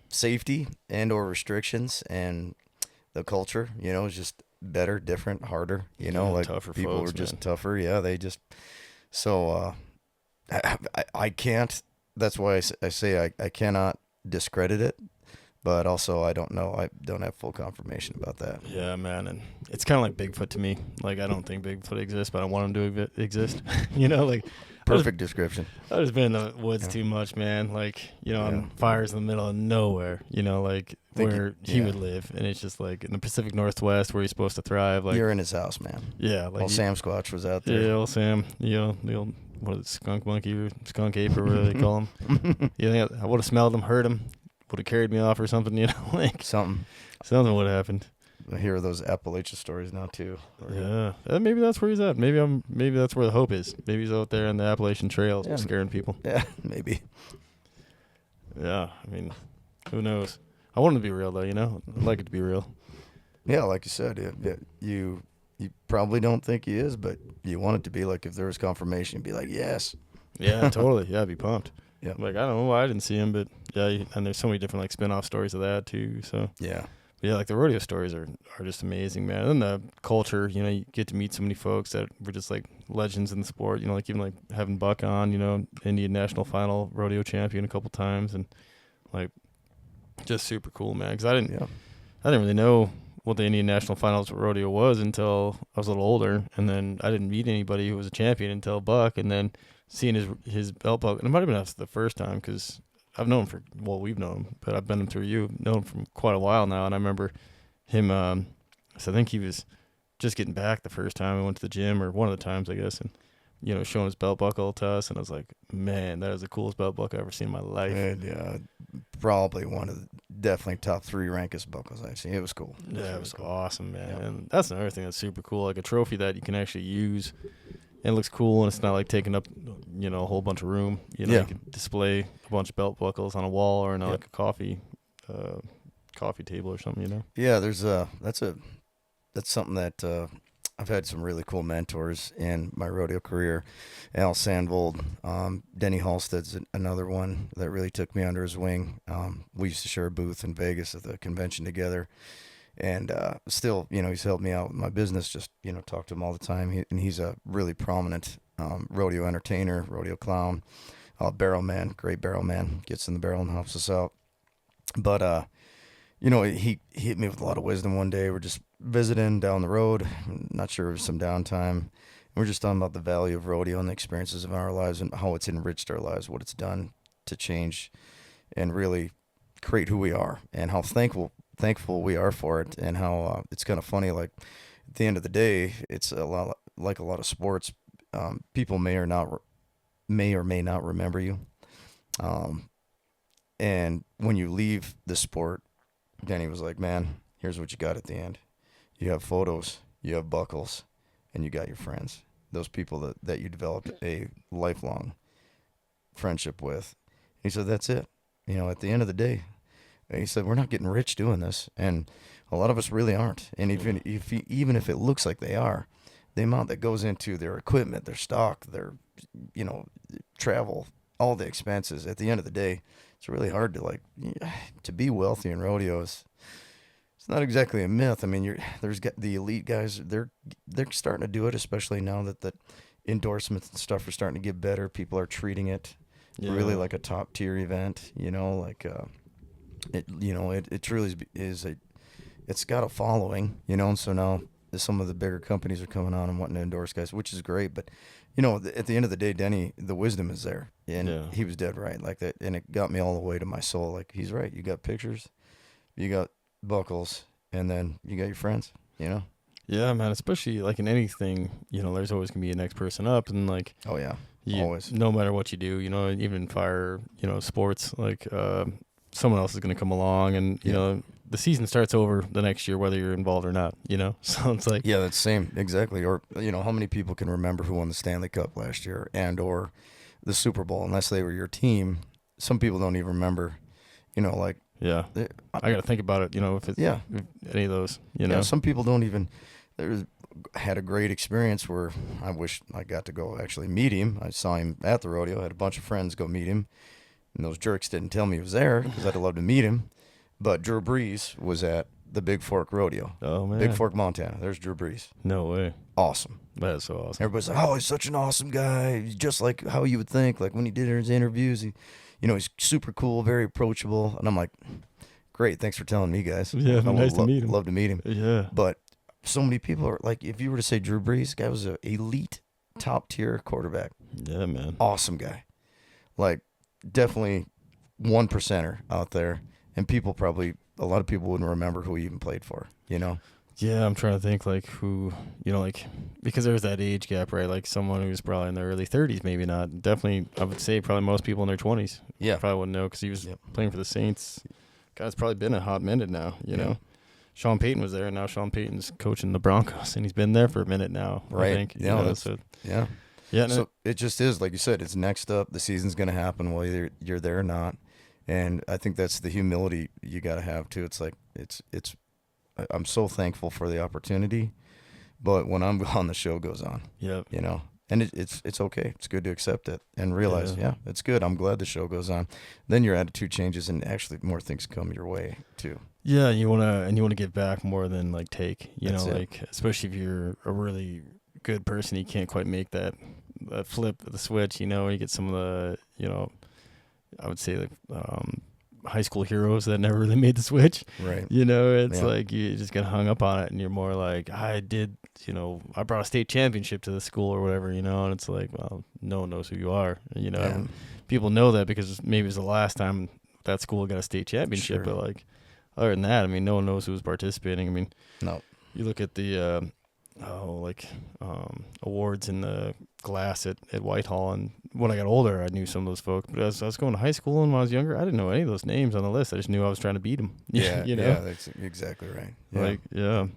Speaker 2: Safety and or restrictions and the culture, is just better, different, harder, like
Speaker 1: tougher
Speaker 2: people
Speaker 1: folks,
Speaker 2: were just
Speaker 1: man.
Speaker 2: tougher. Yeah. They just, so, I can't, that's why I say I cannot discredit it, but also I don't know. I don't have full confirmation about that.
Speaker 1: Yeah, man. And it's kind of like Bigfoot to me. Like, I don't think Bigfoot exists, but I want him to exist. Like,
Speaker 2: Perfect description.
Speaker 1: I've just been in the woods too much, man. Like, on fires in the middle of nowhere, like where he would live. And it's just like in the Pacific Northwest where he's supposed to thrive. Like,
Speaker 2: you're in his house, man.
Speaker 1: Yeah. Like
Speaker 2: old Sam Squatch was out there.
Speaker 1: Yeah, old Sam. The old, what is it, skunk monkey or skunk ape or whatever they call him. Yeah, I would have smelled him, heard him, would have carried me off or something, like
Speaker 2: something
Speaker 1: would have happened.
Speaker 2: I hear those Appalachia stories now too.
Speaker 1: Yeah, maybe that's where he's at. Maybe that's where the hope is. Maybe he's out there on the Appalachian Trail, scaring people.
Speaker 2: Yeah, maybe.
Speaker 1: Yeah, I mean, who knows? I want him to be real though. I'd like it to be real.
Speaker 2: Yeah, like you said, you probably don't think he is, but you want it to be. Like if there was confirmation, you'd be like, yes.
Speaker 1: Yeah, totally. Yeah, I'd be pumped.
Speaker 2: Yeah.
Speaker 1: Like I don't know why I didn't see him, but yeah, and there's so many different like spin-off stories of that too. So
Speaker 2: yeah.
Speaker 1: Yeah, like the rodeo stories are just amazing, man. And then the culture, you get to meet so many folks that were just like legends in the sport. Like even like having Buck on, Indian national final rodeo champion a couple times, and like just super cool, man. Because I didn't really know what the Indian national finals rodeo was until I was a little older, and then I didn't meet anybody who was a champion until Buck, and then seeing his belt buckle. And it might have been us the first time because I've known him we've known him, but I've been him through you, known him for quite a while now. And I remember him, so I think he was just getting back the first time I went to the gym, or one of the times, I guess, and, showing his belt buckle to us. And I was like, man, that is the coolest belt buckle I've ever seen in my life.
Speaker 2: And, probably one of the definitely top 3 rankest buckles I've seen. It was cool.
Speaker 1: Yeah, it was awesome, man. Yep. And that's another thing that's super cool, like a trophy that you can actually use. And it looks cool, and it's not like taking up, a whole bunch of room. You can display a bunch of belt buckles on a wall or in like a coffee table or something.
Speaker 2: Yeah, there's that's something that I've had some really cool mentors in my rodeo career. Al Sandvold, Denny Halstead's another one that really took me under his wing. We used to share a booth in Vegas at the convention together. And still, he's helped me out with my business. Just, talk to him all the time. He's a really prominent rodeo entertainer, rodeo clown, barrel man, great barrel man. Gets in the barrel and helps us out. But, he hit me with a lot of wisdom one day. We're just visiting down the road. Not sure if it was some downtime. We're just talking about the value of rodeo and the experiences of our lives and how it's enriched our lives, what it's done to change and really create who we are, and how thankful we are for it, and how it's kind of funny. Like at the end of the day, it's a lot like a lot of sports. People may or may not remember you, and when you leave the sport, Denny was like, "Man, here's what you got at the end. You have photos, you have buckles, and you got your friends. Those people that you developed a lifelong friendship with." He said, "That's it. At the end of the day." He said, "We're not getting rich doing this," and a lot of us really aren't. And even if it looks like they are, the amount that goes into their equipment, their stock, their travel, all the expenses. At the end of the day, it's really hard to to be wealthy in rodeo. It's it's not exactly a myth. I mean, there's the elite guys. They're starting to do it, especially now that the endorsements and stuff are starting to get better. People are treating it really like a top tier event. Like it truly it's got a following. And so now some of the bigger companies are coming on and wanting to endorse guys, which is great. But at the end of the day, Denny, the wisdom is there, and he was dead right. Like that, and it got me all the way to my soul. Like, he's right. You got pictures, you got buckles, and then you got your friends.
Speaker 1: Yeah, man. Especially like in anything, there's always gonna be a next person up, and like,
Speaker 2: oh yeah, always.
Speaker 1: No matter what you do, even in fire, sports, like someone else is gonna come along, and you know the season starts over the next year, whether you're involved or not, So it's like,
Speaker 2: yeah, that's same. Exactly. Or, how many people can remember who won the Stanley Cup last year or the Super Bowl, unless they were your team? Some people don't even remember, like.
Speaker 1: Yeah. I got to think about it, if it's if any of those,
Speaker 2: Yeah, some people don't even. Had a great experience where I wish I got to go actually meet him. I saw him at the rodeo. I had a bunch of friends go meet him. And those jerks didn't tell me he was there because I'd love to meet him. But Drew Brees was at the Big Fork Rodeo.
Speaker 1: Oh, man.
Speaker 2: Big Fork, Montana. There's Drew Brees.
Speaker 1: No way.
Speaker 2: Awesome.
Speaker 1: That is so awesome.
Speaker 2: Everybody's like, oh, he's such an awesome guy. He's just like how you would think. Like when he did his interviews, he's super cool, very approachable. And I'm like, great, thanks for telling me, guys.
Speaker 1: Yeah, nice to meet him.
Speaker 2: Love to meet him.
Speaker 1: Yeah.
Speaker 2: But so many people are like, if you were to say Drew Brees, the guy was an elite, top-tier quarterback.
Speaker 1: Yeah, man.
Speaker 2: Awesome guy. Like, definitely 1%er out there. And a lot of people wouldn't remember who he even played for,
Speaker 1: Yeah, I'm trying to think, like, who, like, because there's that age gap, right? Like, someone who's probably in their early 30s, maybe not. Definitely, I would say probably most people in their 20s.
Speaker 2: Yeah.
Speaker 1: Probably wouldn't know because he was playing for the Saints. God, it's probably been a hot minute now, you know. Sean Payton was there, and now Sean Payton's coaching the Broncos, and he's been there for a minute now,
Speaker 2: right.
Speaker 1: I think.
Speaker 2: Yeah,
Speaker 1: Yeah.
Speaker 2: So it just is, like you said, it's next up. The season's going to happen whether you're there or not. And I think that's the humility you got to have, too. It's like, I'm so thankful for the opportunity, but when I'm gone, the show goes on.
Speaker 1: Yep.
Speaker 2: And it's okay. It's good to accept it and realize, it's good. I'm glad the show goes on. Then your attitude changes, and actually more things come your way, too.
Speaker 1: Yeah, you wanna give back more than like take.
Speaker 2: That's
Speaker 1: like especially if you're a really good person, you can't quite make that flip the switch. You get some of the I would say like high school heroes that never really made the switch.
Speaker 2: Right.
Speaker 1: It's like you just get hung up on it, and you're more like, I brought a state championship to the school or whatever. And it's like, well, no one knows who you are. People know that because maybe it was the last time that school got a state championship,
Speaker 2: Sure.
Speaker 1: but like. Other than that, I mean, no one knows who was participating. I mean,
Speaker 2: no.
Speaker 1: You look at the awards in the glass at Whitehall, and when I got older, I knew some of those folks. But as I was going to high school and when I was younger, I didn't know any of those names on the list. I just knew I was trying to beat them.
Speaker 2: Yeah, yeah, that's exactly right. Yeah.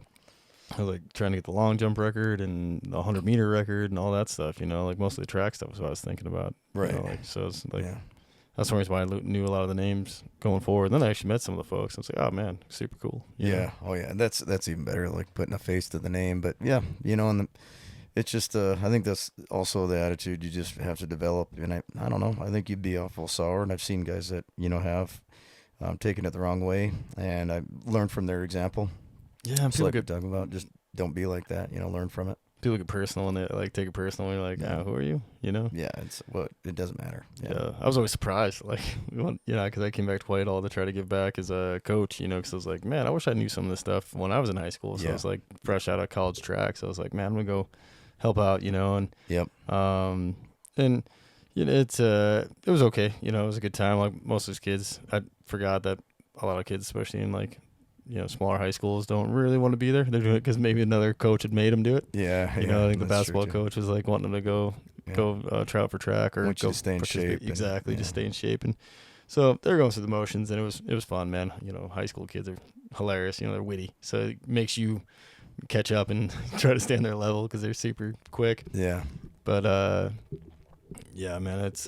Speaker 1: I was like trying to get the long jump record and the 100-meter record and all that stuff. Like most of the track stuff was what I was thinking about.
Speaker 2: Right.
Speaker 1: So it's like. Yeah. That's the reason why I knew a lot of the names going forward. And then I actually met some of the folks. I was like, oh, man, super cool.
Speaker 2: Yeah. Oh, yeah. That's even better, like putting a face to the name. But, yeah, and it's just I think that's also the attitude you just have to develop. And I don't know. I think you'd be awful sour. And I've seen guys that, have taken it the wrong way. And I learned from their example.
Speaker 1: Yeah.
Speaker 2: It's like talking about just don't be like that. Learn from it.
Speaker 1: People get personal and they like take it personally. Like, who are you?
Speaker 2: Yeah, it doesn't matter.
Speaker 1: Yeah, I was always surprised. Like, because I came back to Whitehall to try to give back as a coach. Because I was like, man, I wish I knew some of this stuff when I was in high school. So I was like fresh out of college track. So I was like, man, I'm gonna go help out. And it was okay. It was a good time. Like most of those kids, I forgot that a lot of kids, especially in like. Smaller high schools don't really want to be there. They're doing it because maybe another coach had made them do it.
Speaker 2: Yeah.
Speaker 1: I think the basketball coach was like wanting them to go try out for track or
Speaker 2: go stay in shape.
Speaker 1: Exactly, just stay in shape. And so they're going through the motions, and it was fun, man. High school kids are hilarious. They're witty, so it makes you catch up and try to stay on their level because they're super quick.
Speaker 2: Yeah.
Speaker 1: But yeah, man, it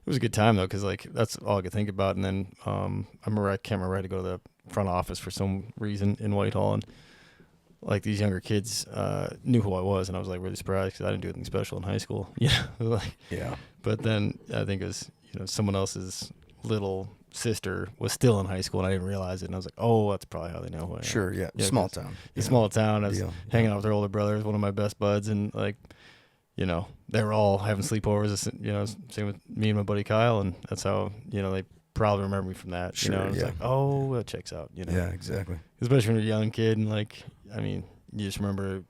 Speaker 1: was a good time though, because like that's all I could think about. And then I can't remember I had to go to the front office for some reason in Whitehall, and like these younger kids knew who I was, and I was like really surprised because I didn't do anything special in high school. But then I think it was someone else's little sister was still in high school, and I didn't realize it. And I was like, oh, that's probably how they know who I am.
Speaker 2: Sure, yeah.
Speaker 1: Yeah,
Speaker 2: Small town.
Speaker 1: It's small town. I was
Speaker 2: Deal.
Speaker 1: hanging out with their older brothers, one of my best buds, and like, you know, they were all having sleepovers. You know, same with me and my buddy Kyle, and that's how, you know, they probably remember me from that.
Speaker 2: Sure,
Speaker 1: you know, it's like, oh, that checks out. You know,
Speaker 2: Yeah, exactly.
Speaker 1: especially when you're a young kid, and like, I mean, you just remember.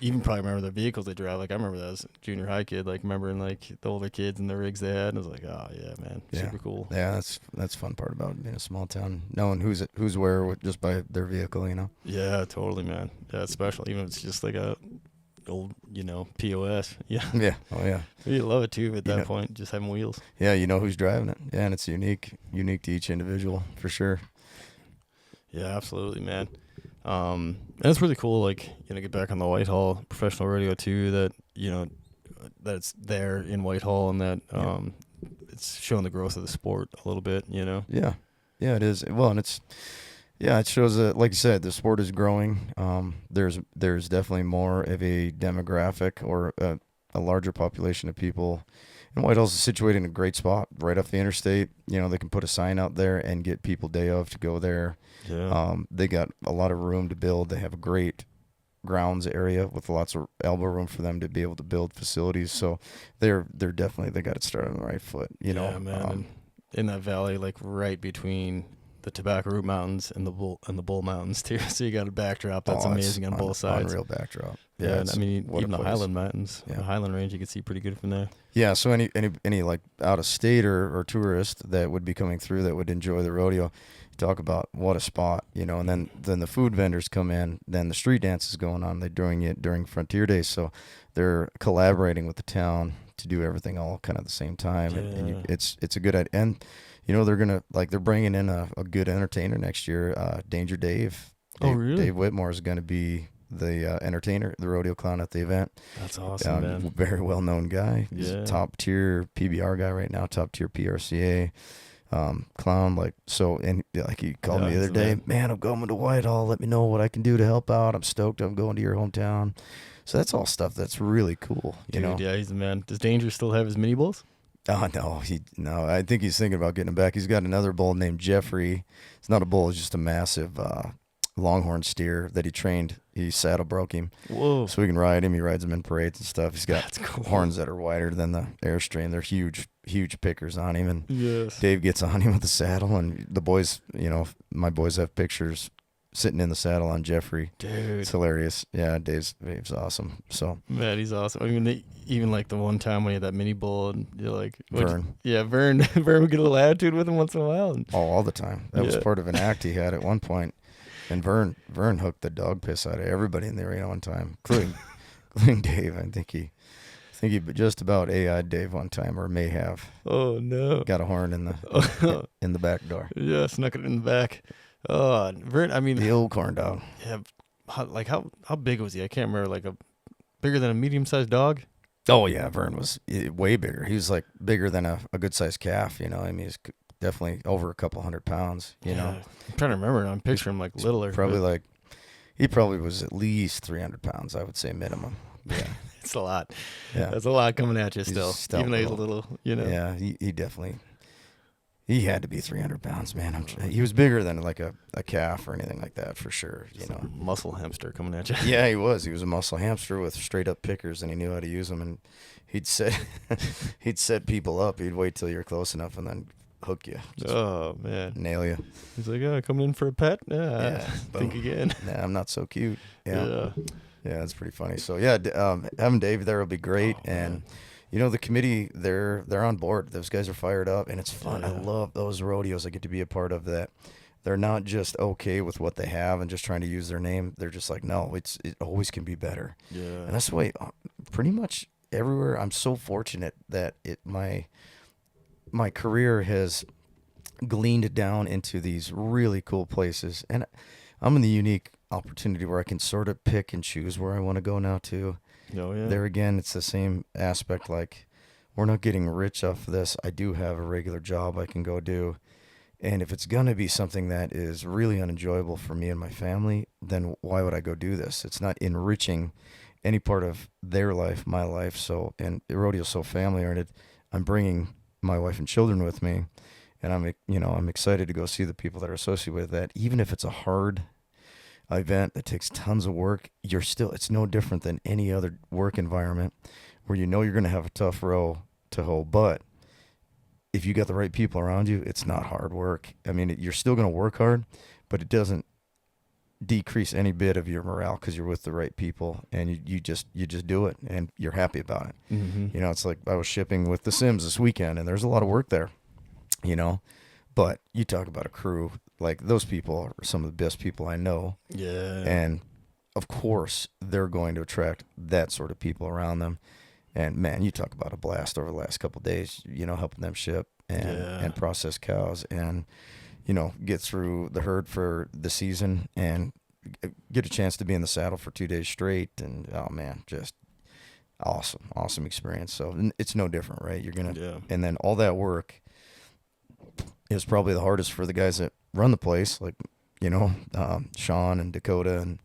Speaker 1: Even probably remember the vehicles they drive. Like I remember that as a junior high kid, like remembering like the older kids and the rigs they had. And I was like, oh yeah, man, super cool.
Speaker 2: Yeah, that's fun part about being a small town, knowing who's where just by their vehicle, you know.
Speaker 1: Yeah, totally, man. Yeah, it's special. Even if it's just like a old, you know, POS. Yeah.
Speaker 2: Yeah. Oh yeah.
Speaker 1: You love it too at that point, just having wheels.
Speaker 2: Yeah, you know who's driving it. Yeah, and it's unique to each individual for sure.
Speaker 1: Yeah, absolutely, man. And it's really cool, like, you know, get back on the Whitehall professional rodeo too, that, you know, that it's there in Whitehall, and that it's showing the growth of the sport a little bit, you know.
Speaker 2: Yeah, it is. Well, and it shows that, like you said, the sport is growing. There's definitely more of a demographic or a larger population of people. And Whitehall's situated in a great spot right off the interstate. You know, they can put a sign out there and get people day of to go there.
Speaker 1: Yeah.
Speaker 2: They got a lot of room to build. They have a great grounds area with lots of elbow room for them to be able to build facilities. So they're definitely, they got it started on the right foot. You know,
Speaker 1: man. And in that valley, like right between the Tobacco Root Mountains and the Bull Mountains too. So you got a backdrop that's amazing on both sides.
Speaker 2: Unreal backdrop.
Speaker 1: Yeah, and I mean, even the Highland Mountains, the Highland Range, you can see pretty good from there.
Speaker 2: Yeah, so any like out of state or tourist that would be coming through that would enjoy the rodeo, talk about what a spot, you know. And then the food vendors come in, then the street dance is going on. They're doing it during Frontier Days, so they're collaborating with the town to do everything all kind of at the same time.
Speaker 1: Yeah.
Speaker 2: And it's a good idea. And you know, they're bringing in a good entertainer next year. Danger Dave.
Speaker 1: Oh, really?
Speaker 2: Dave Whitmore is going to be the entertainer, the rodeo clown at the event.
Speaker 1: That's awesome, man.
Speaker 2: Very well known guy. He's a top tier PBR guy right now, top tier PRCA clown. Like, so, and like he called me the other day, man, I'm going to Whitehall. Let me know what I can do to help out. I'm stoked. I'm going to your hometown. So that's all stuff that's really cool. You know?
Speaker 1: Yeah, he's the man. Does Danger still have his mini bulls?
Speaker 2: Oh no, I think he's thinking about getting him back. He's got another bull named Jeffrey. It's not a bull, it's just a massive longhorn steer that he trained. He saddle broke him.
Speaker 1: Whoa.
Speaker 2: So we can ride him. He rides him in parades and stuff. He's got
Speaker 1: cool.
Speaker 2: horns that are wider than the Airstream. They're huge pickers on him. And
Speaker 1: yes.
Speaker 2: Dave gets on him with the saddle, and the boys, you know, my boys have pictures sitting in the saddle on Jeffrey.
Speaker 1: Dude.
Speaker 2: It's hilarious. Yeah, Dave's awesome. So
Speaker 1: man, he's awesome. I mean, even like the one time when he had that mini bull, and you're like,
Speaker 2: Vern.
Speaker 1: Vern would get a little attitude with him once in a while. And,
Speaker 2: all the time. That was part of an act he had at one point. And Vern hooked the dog piss out of everybody in the arena one time, including Dave. I think he just about AI'd Dave one time, or may have.
Speaker 1: Oh no!
Speaker 2: Got a horn in the back door.
Speaker 1: Yeah, snuck it in the back. Oh, Vern. I mean,
Speaker 2: the old corn dog.
Speaker 1: Yeah, how big was he? I can't remember. Like bigger than a medium-sized dog.
Speaker 2: Oh yeah, Vern was way bigger. He was like bigger than a good-sized calf. You know, I mean, he's definitely over a couple 100 pounds. You know,
Speaker 1: I'm trying to remember. I'm picturing him like littler.
Speaker 2: He probably was at least 300 pounds. I would say minimum. Yeah,
Speaker 1: it's a lot.
Speaker 2: Yeah,
Speaker 1: that's a lot coming at you still, even though he's a little. You know.
Speaker 2: Yeah, he definitely. He had to be 300 pounds, man. He was bigger than like a calf or anything like that for sure. You know,
Speaker 1: muscle hamster coming at you.
Speaker 2: Yeah, he was. He was a muscle hamster with straight up pickers, and he knew how to use them. And he'd set people up. He'd wait till you're close enough, and then hook you.
Speaker 1: Oh man,
Speaker 2: nail you.
Speaker 1: He's like, "Oh, coming in for a pet? Yeah, think again.
Speaker 2: Nah, I'm not so cute. Yeah, that's pretty funny. So yeah, having Dave there will be great, and. You know, the committee, they're on board. Those guys are fired up, and it's fun. I love those rodeos I get to be a part of that. They're not just okay with what they have and just trying to use their name. They're just like, no, it always can be better.
Speaker 1: Yeah.
Speaker 2: And that's the way pretty much everywhere. I'm so fortunate that my career has gleaned down into these really cool places. And I'm in the unique opportunity where I can sort of pick and choose where I want to go now, too.
Speaker 1: Oh, yeah.
Speaker 2: There again, it's the same aspect. Like, we're not getting rich off of this. I do have a regular job I can go do. And if it's going to be something that is really unenjoyable for me and my family, then why would I go do this? It's not enriching any part of their life, my life. So, and rodeo's so family oriented. I'm bringing my wife and children with me. and I'm excited to go see the people that are associated with that. Even if it's a hard event that takes tons of work, it's no different than any other work environment where you're going to have a tough row to hold. But if you got the right people around you, it's not hard work. I mean, you're still going to work hard, but it doesn't decrease any bit of your morale because you're with the right people, and you just do it and you're happy about it.
Speaker 1: Mm-hmm.
Speaker 2: It's like I was shipping with the Sims this weekend, and there's a lot of work there, but you talk about a crew, like those people are some of the best people I know.
Speaker 1: Yeah.
Speaker 2: And of course they're going to attract that sort of people around them. And man, you talk about a blast over the last couple of days, helping them ship and process cows and, get through the herd for the season and get a chance to be in the saddle for 2 days straight. And oh man, just awesome experience. So it's no different, right? And then all that work is probably the hardest for the guys that run the place, like, Sean and Dakota and,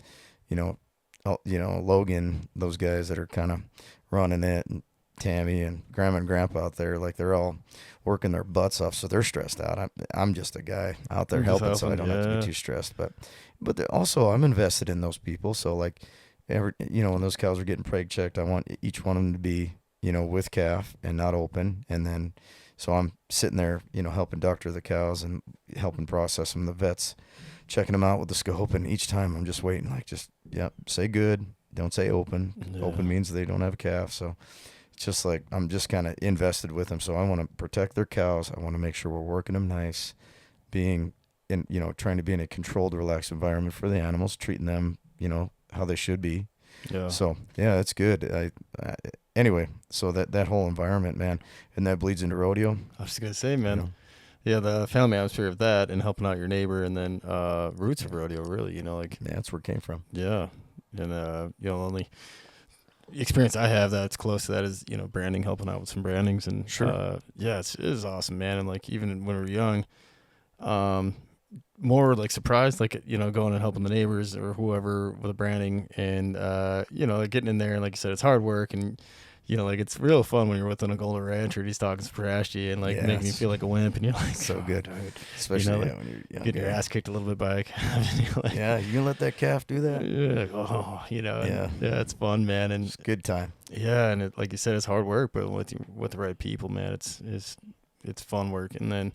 Speaker 2: Logan, those guys that are kind of running it, and Tammy and Grandma and Grandpa out there, like they're all working their butts off, so they're stressed out. I'm just a guy out there helping, so I don't have to be too stressed. But also I'm invested in those people, so like when those cows are getting preg checked, I want each one of them to be with calf and not open, and then so I'm sitting there helping doctor the cows and helping process them. The vets checking them out with the scope, and each time I'm just waiting, like say good, don't say open. Open means they don't have a calf. So it's just like I'm just kind of invested with them. So I want to protect their cows. I want to make sure we're working them nice, trying to be in a controlled, relaxed environment for the animals, treating them how they should be. Yeah. So yeah, it's good. Anyway, so that whole environment, man, and that bleeds into rodeo.
Speaker 1: I was just gonna say, man. Yeah, the family atmosphere of that and helping out your neighbor, and then roots of rodeo, really, yeah,
Speaker 2: that's where it came from.
Speaker 1: Yeah, and the only experience I have that's close to that is branding, helping out with some brandings, and
Speaker 2: sure,
Speaker 1: it is awesome, man. And like even when we were young, more like surprised, like going and helping the neighbors or whoever with the branding, and like getting in there, and like you said, it's hard work, and like it's real fun when you're with an older rancher and he's talking super trash to you and like making you feel like a wimp, and you're like,
Speaker 2: so good,
Speaker 1: dude.
Speaker 2: Especially when you're young,
Speaker 1: getting your ass kicked a little bit by a calf.
Speaker 2: You gonna let that calf do that?
Speaker 1: It's fun, man, and
Speaker 2: it's a good time.
Speaker 1: Yeah, and like you said, it's hard work, but with the right people, man, it's fun work. And then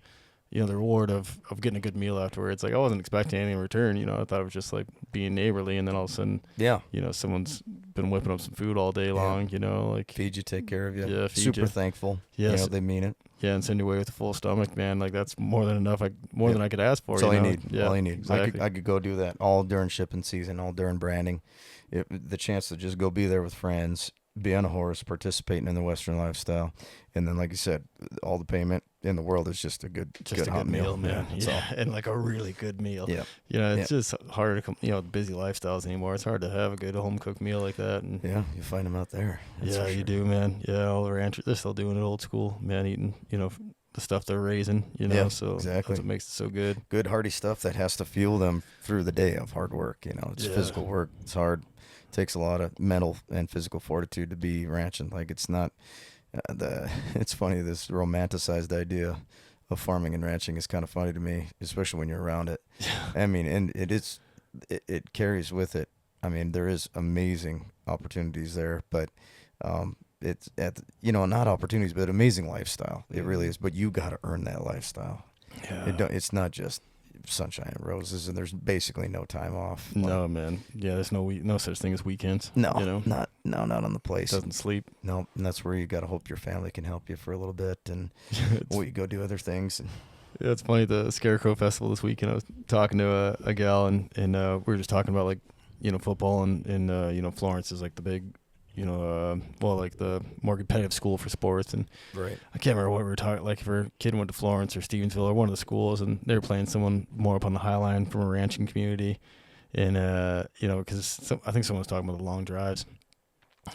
Speaker 1: the reward of getting a good meal afterwards. Like I wasn't expecting anything in return. I thought it was just like being neighborly, and then all of a sudden, someone's been whipping up some food all day long. Like
Speaker 2: feed you, take care of you.
Speaker 1: Yeah,
Speaker 2: super thankful.
Speaker 1: Yes,
Speaker 2: they mean it.
Speaker 1: Yeah, and send you away with a full stomach, man. Like that's more than enough. More than I could ask for.
Speaker 2: That's all you need.
Speaker 1: Yeah,
Speaker 2: all you need.
Speaker 1: Exactly.
Speaker 2: I could go do that all during shipping season, all during branding. The chance to just go be there with friends, be on a horse, participating in the Western lifestyle, and then, like you said, all the payment in the world is just a good hot meal,
Speaker 1: man. And like a really good meal.
Speaker 2: Yeah,
Speaker 1: it's just hard to come. Busy lifestyles anymore. It's hard to have a good home cooked meal like that. And
Speaker 2: you find them out there.
Speaker 1: That's you do, man. Yeah, all the ranchers, they're still doing it old school, man. Eating, the stuff they're raising. So
Speaker 2: exactly.
Speaker 1: That's what makes it so good.
Speaker 2: Good hearty stuff that has to fuel them through the day of hard work. It's physical work. It's hard. Takes a lot of mental and physical fortitude to be ranching. Like it's not it's funny, this romanticized idea of farming and ranching is kind of funny to me, especially when you're around it. I mean, and it carries with it. I mean, there is amazing opportunities there, but it's not opportunities, but amazing lifestyle. It really is. But you got to earn that lifestyle. It's not just sunshine and roses, and there's basically no time off.
Speaker 1: No, man. Yeah, there's no such thing as weekends.
Speaker 2: No, not on the place.
Speaker 1: Doesn't sleep.
Speaker 2: No, and that's where you got to hope your family can help you for a little bit, and you go do other things. And
Speaker 1: yeah, it's funny. The Scarecrow Festival this weekend, I was talking to a gal, and we were just talking about like football, and Florence is like the big like the more competitive school for sports, and
Speaker 2: right.
Speaker 1: I can't remember what we were talking, like if our kid went to Florence or Stevensville or one of the schools, and they were playing someone more up on the High Line from a ranching community, and because I think someone was talking about the long drives,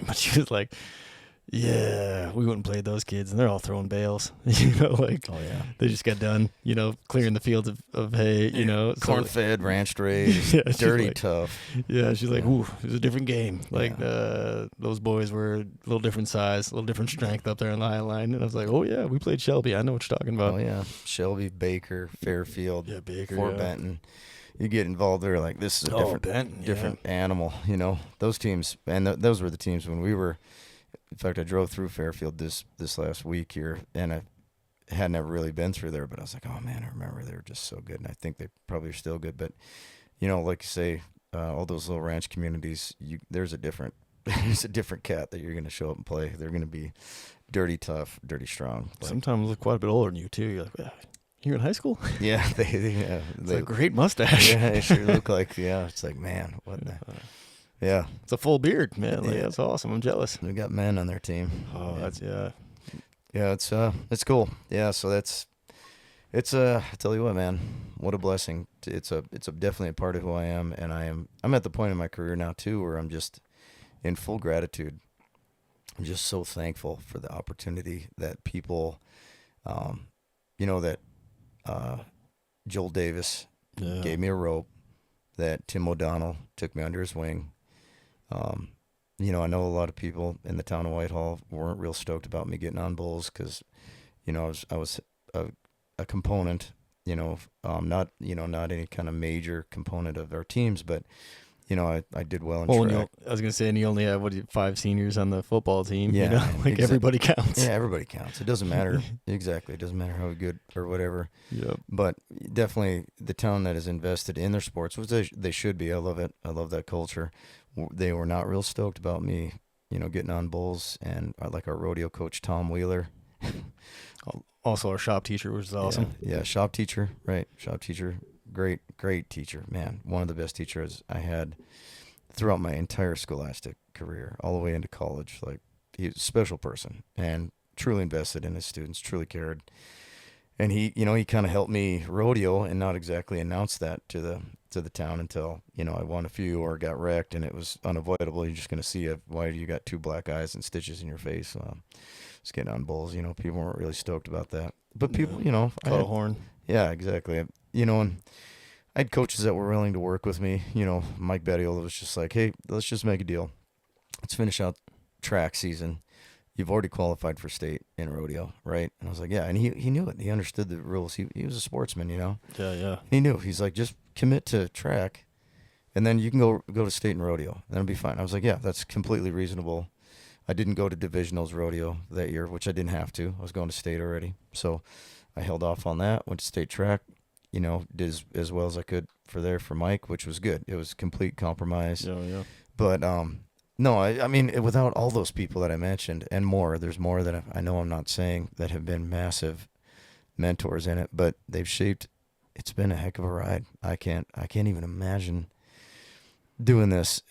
Speaker 1: but she was like, Yeah, we went and played those kids, and they're all throwing bales. You know, like
Speaker 2: Oh yeah.
Speaker 1: they just got done, you know, clearing the fields of hay. You know,
Speaker 2: Corn
Speaker 1: so
Speaker 2: fed, ranch raised,
Speaker 1: yeah, she's
Speaker 2: dirty
Speaker 1: like,
Speaker 2: tough.
Speaker 1: yeah, she's like,
Speaker 2: Yeah.
Speaker 1: ooh, it was a different game. Like
Speaker 2: Yeah.
Speaker 1: those boys were a little different size, a little different strength up there in the high line, and I was like, oh yeah, we played Shelby. I know what you're talking about.
Speaker 2: Oh yeah. Shelby, Baker, Fairfield,
Speaker 1: Yeah, Baker.
Speaker 2: Fort
Speaker 1: Yeah.
Speaker 2: Benton. You get involved there, like this is a different
Speaker 1: Benton,
Speaker 2: different animal. You know, those teams, and those were the teams when we were. In fact, I drove through Fairfield this last week here, and I had never really been through there, but I was like, oh man, I remember they were just so good, and I think they probably are still good. But you know, like you say, all those little ranch communities, there's a different there's a different cat that you're going to show up and play. They're going to be dirty tough, dirty strong. Like,
Speaker 1: Sometimes look quite a bit older than you too. You're like, yeah, you're in high school.
Speaker 2: yeah,
Speaker 1: It's a great mustache.
Speaker 2: yeah, they sure look like It's like man, what the yeah.
Speaker 1: It's a full beard, man. Like,
Speaker 2: Yeah.
Speaker 1: that's awesome. I'm jealous.
Speaker 2: They got men on their team.
Speaker 1: Oh,
Speaker 2: yeah.
Speaker 1: that's
Speaker 2: Yeah, it's cool. Yeah, so it's I tell you what, man, what a blessing. It's definitely a part of who I am, and I'm at the point in my career now too where I'm just in full gratitude. I'm just so thankful for the opportunity that people, you know, that Joel Davis
Speaker 1: yeah.
Speaker 2: gave me a rope, that Tim O'Donnell took me under his wing. You know, I know a lot of people in the town of Whitehall weren't real stoked about me getting on bulls because, you know, I was a component. You know, not any kind of major component of our teams, but you know, I did well in track.
Speaker 1: I was gonna say, and you only have 5 seniors on the football team.
Speaker 2: Yeah,
Speaker 1: you know, like everybody counts.
Speaker 2: Yeah, everybody counts. It doesn't matter exactly. It doesn't matter how good or whatever.
Speaker 1: Yep.
Speaker 2: But definitely the town that is invested in their sports, which they should be. I love it. I love that culture. They were not real stoked about me, you know, getting on bulls, and like our rodeo coach Tom Wheeler.
Speaker 1: Also, our shop teacher, which is awesome.
Speaker 2: Yeah, shop teacher, right? Shop teacher, great teacher, man. One of the best teachers I had throughout my entire scholastic career, all the way into college. Like, he's a special person and truly invested in his students, truly cared. And he kind of helped me rodeo and not exactly announce that to the town until, you know, I won a few or got wrecked, and it was unavoidable. You're just going to see why you got 2 black eyes and stitches in your face. Just getting on bulls, you know, people weren't really stoked about that. But people, you know,
Speaker 1: Caught a horn.
Speaker 2: Yeah, exactly. You know, and I had coaches that were willing to work with me. You know, Mike Bettiola was just like, hey, let's just make a deal. Let's finish out track season. You've already qualified for state in rodeo, right? And I was like, yeah. And he knew it. He understood the rules. He was a sportsman, you know?
Speaker 1: Yeah.
Speaker 2: He knew. He's like, just commit to track, and then you can go to state and rodeo. And that'll be fine. I was like, yeah, that's completely reasonable. I didn't go to divisionals rodeo that year, which I didn't have to. I was going to state already. So I held off on that, went to state track, you know, did as well as I could for Mike, which was good. It was complete compromise.
Speaker 1: Yeah.
Speaker 2: But no, I mean, without all those people that I mentioned and more, there's more that I know I'm not saying that have been massive mentors in it, but they've shaped. It's been a heck of a ride. I can't even imagine doing this,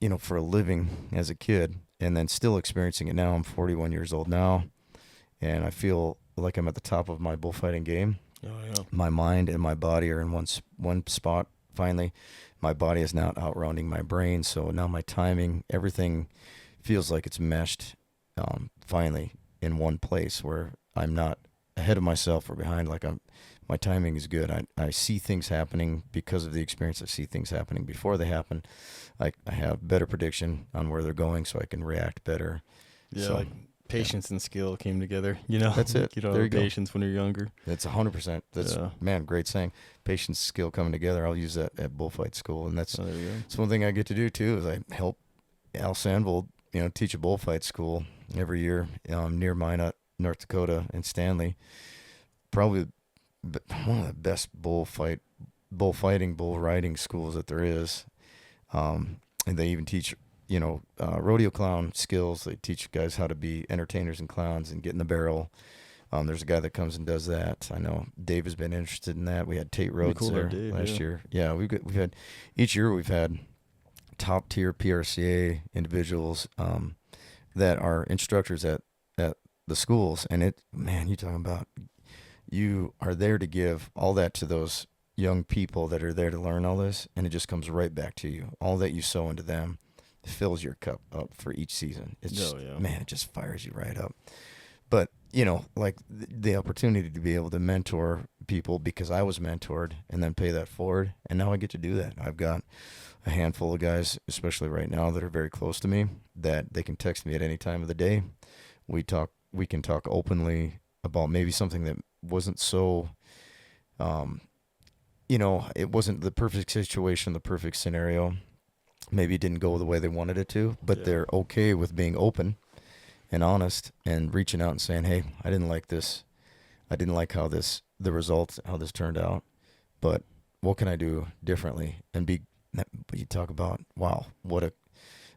Speaker 2: you know, for a living as a kid, and then still experiencing it now. I'm 41 years old now, and I feel like I'm at the top of my bullfighting game.
Speaker 1: Oh yeah.
Speaker 2: My mind and my body are in one spot finally. My body is now outrounding my brain, so now my timing, everything feels like it's meshed finally in one place where I'm not ahead of myself or behind. Like my timing is good. I see things happening because of the experience. I see things happening before they happen. I have better prediction on where they're going, so I can react better.
Speaker 1: Yeah,
Speaker 2: so,
Speaker 1: like patience and skill came together. You know,
Speaker 2: that's it.
Speaker 1: You know,
Speaker 2: there you
Speaker 1: patience when you're younger.
Speaker 2: That's 100%. That's man, great saying. Patience, skill coming together. I'll use that at bullfight school, and that's one thing I get to do too. Is I help Al Sandvold, you know, teach a bullfight school every year near Minot, North Dakota, and Stanley. Probably one of the best bull riding schools that there is. And they even teach, you know, rodeo clown skills. They teach guys how to be entertainers and clowns and get in the barrel. There's a guy that comes and does that. I know Dave has been interested in that. We had Tate Rhodes there last year. Yeah, we've had each year we've had top tier PRCA individuals that are instructors at the schools, and you're talking about, you are there to give all that to those young people that are there to learn all this, and it just comes right back to you. All that you sow into them, fills your cup up for each season. It's just,
Speaker 1: yeah.
Speaker 2: man, it just fires you right up. But, you know, like the opportunity to be able to mentor people because I was mentored and then pay that forward. And now I get to do that. I've got a handful of guys, especially right now, that are very close to me that they can text me at any time of the day. We can talk openly about maybe something that wasn't so, you know, it wasn't the perfect situation, the perfect scenario. Maybe it didn't go the way they wanted it to, but they're okay with being open and honest and reaching out and saying, hey, I didn't like this. I didn't like how this turned out, but what can I do differently? And you talk about, wow,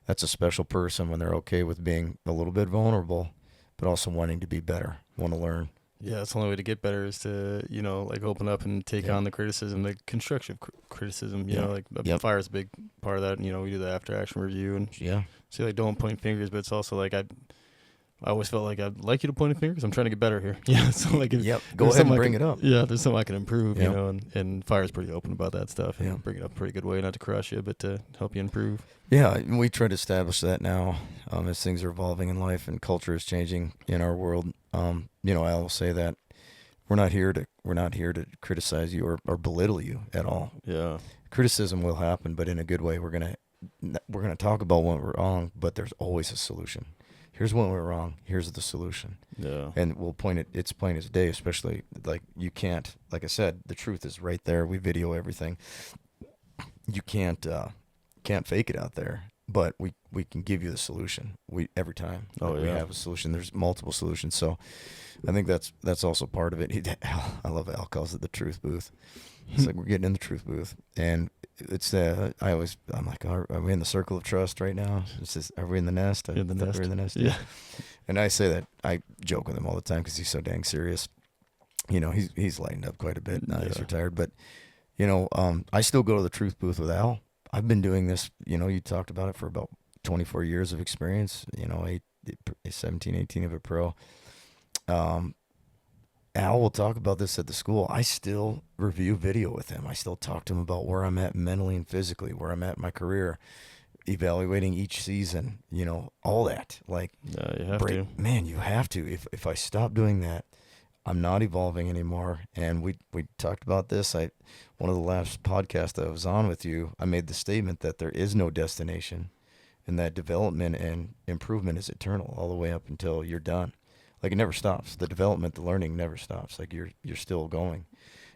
Speaker 2: that's a special person when they're okay with being a little bit vulnerable, but also wanting to be better, want to learn.
Speaker 1: Yeah, that's the only way to get better is to, you know, like open up and take on the criticism, the constructive criticism. You know, like fire is a big part of that. You know, we do the after action review and so like don't point fingers, but it's also like I always felt like I'd like you to point fingers. I'm trying to get better here. Yeah, so like
Speaker 2: go ahead and bring it up.
Speaker 1: Yeah, there's something I can improve. You know, and fire's pretty open about that stuff. And bring it up a pretty good way, not to crush you, but to help you improve.
Speaker 2: Yeah, we try to establish that now as things are evolving in life and culture is changing in our world. You know, I will say that we're not here to criticize you or belittle you at all.
Speaker 1: Yeah,
Speaker 2: criticism will happen, but in a good way. We're gonna talk about what we're wrong, but there's always a solution. Here's what went wrong. Here's the solution. Yeah, and we'll point it. It's plain as day. Especially like you can't. Like I said, the truth is right there. We video everything. You can't fake it out there. But we can give you the solution. Every time we have a solution. There's multiple solutions. So I think that's also part of it. I love Al calls it the truth booth. It's like we're getting in the truth booth, and it's I'm like, are we in the circle of trust right now? Are we in the nest?
Speaker 1: We're in the nest. Yeah.
Speaker 2: And I say that I joke with him all the time because he's so dang serious. You know, he's lightened up quite a bit now. He's retired, but you know, I still go to the truth booth with Al. I've been doing this, you know, you talked about it for about 24 years of experience, you know, 17, 18 of a pro. Al will talk about this at the school. I still review video with him. I still talk to him about where I'm at mentally and physically, where I'm at in my career, evaluating each season, you know, all that. Like,
Speaker 1: you have to.
Speaker 2: Man, you have to. If I stop doing that, I'm not evolving anymore. And we talked about this. One of the last podcasts I was on with you, I made the statement that there is no destination and that development and improvement is eternal all the way up until you're done. Like it never stops. The development, the learning never stops. Like you're still going.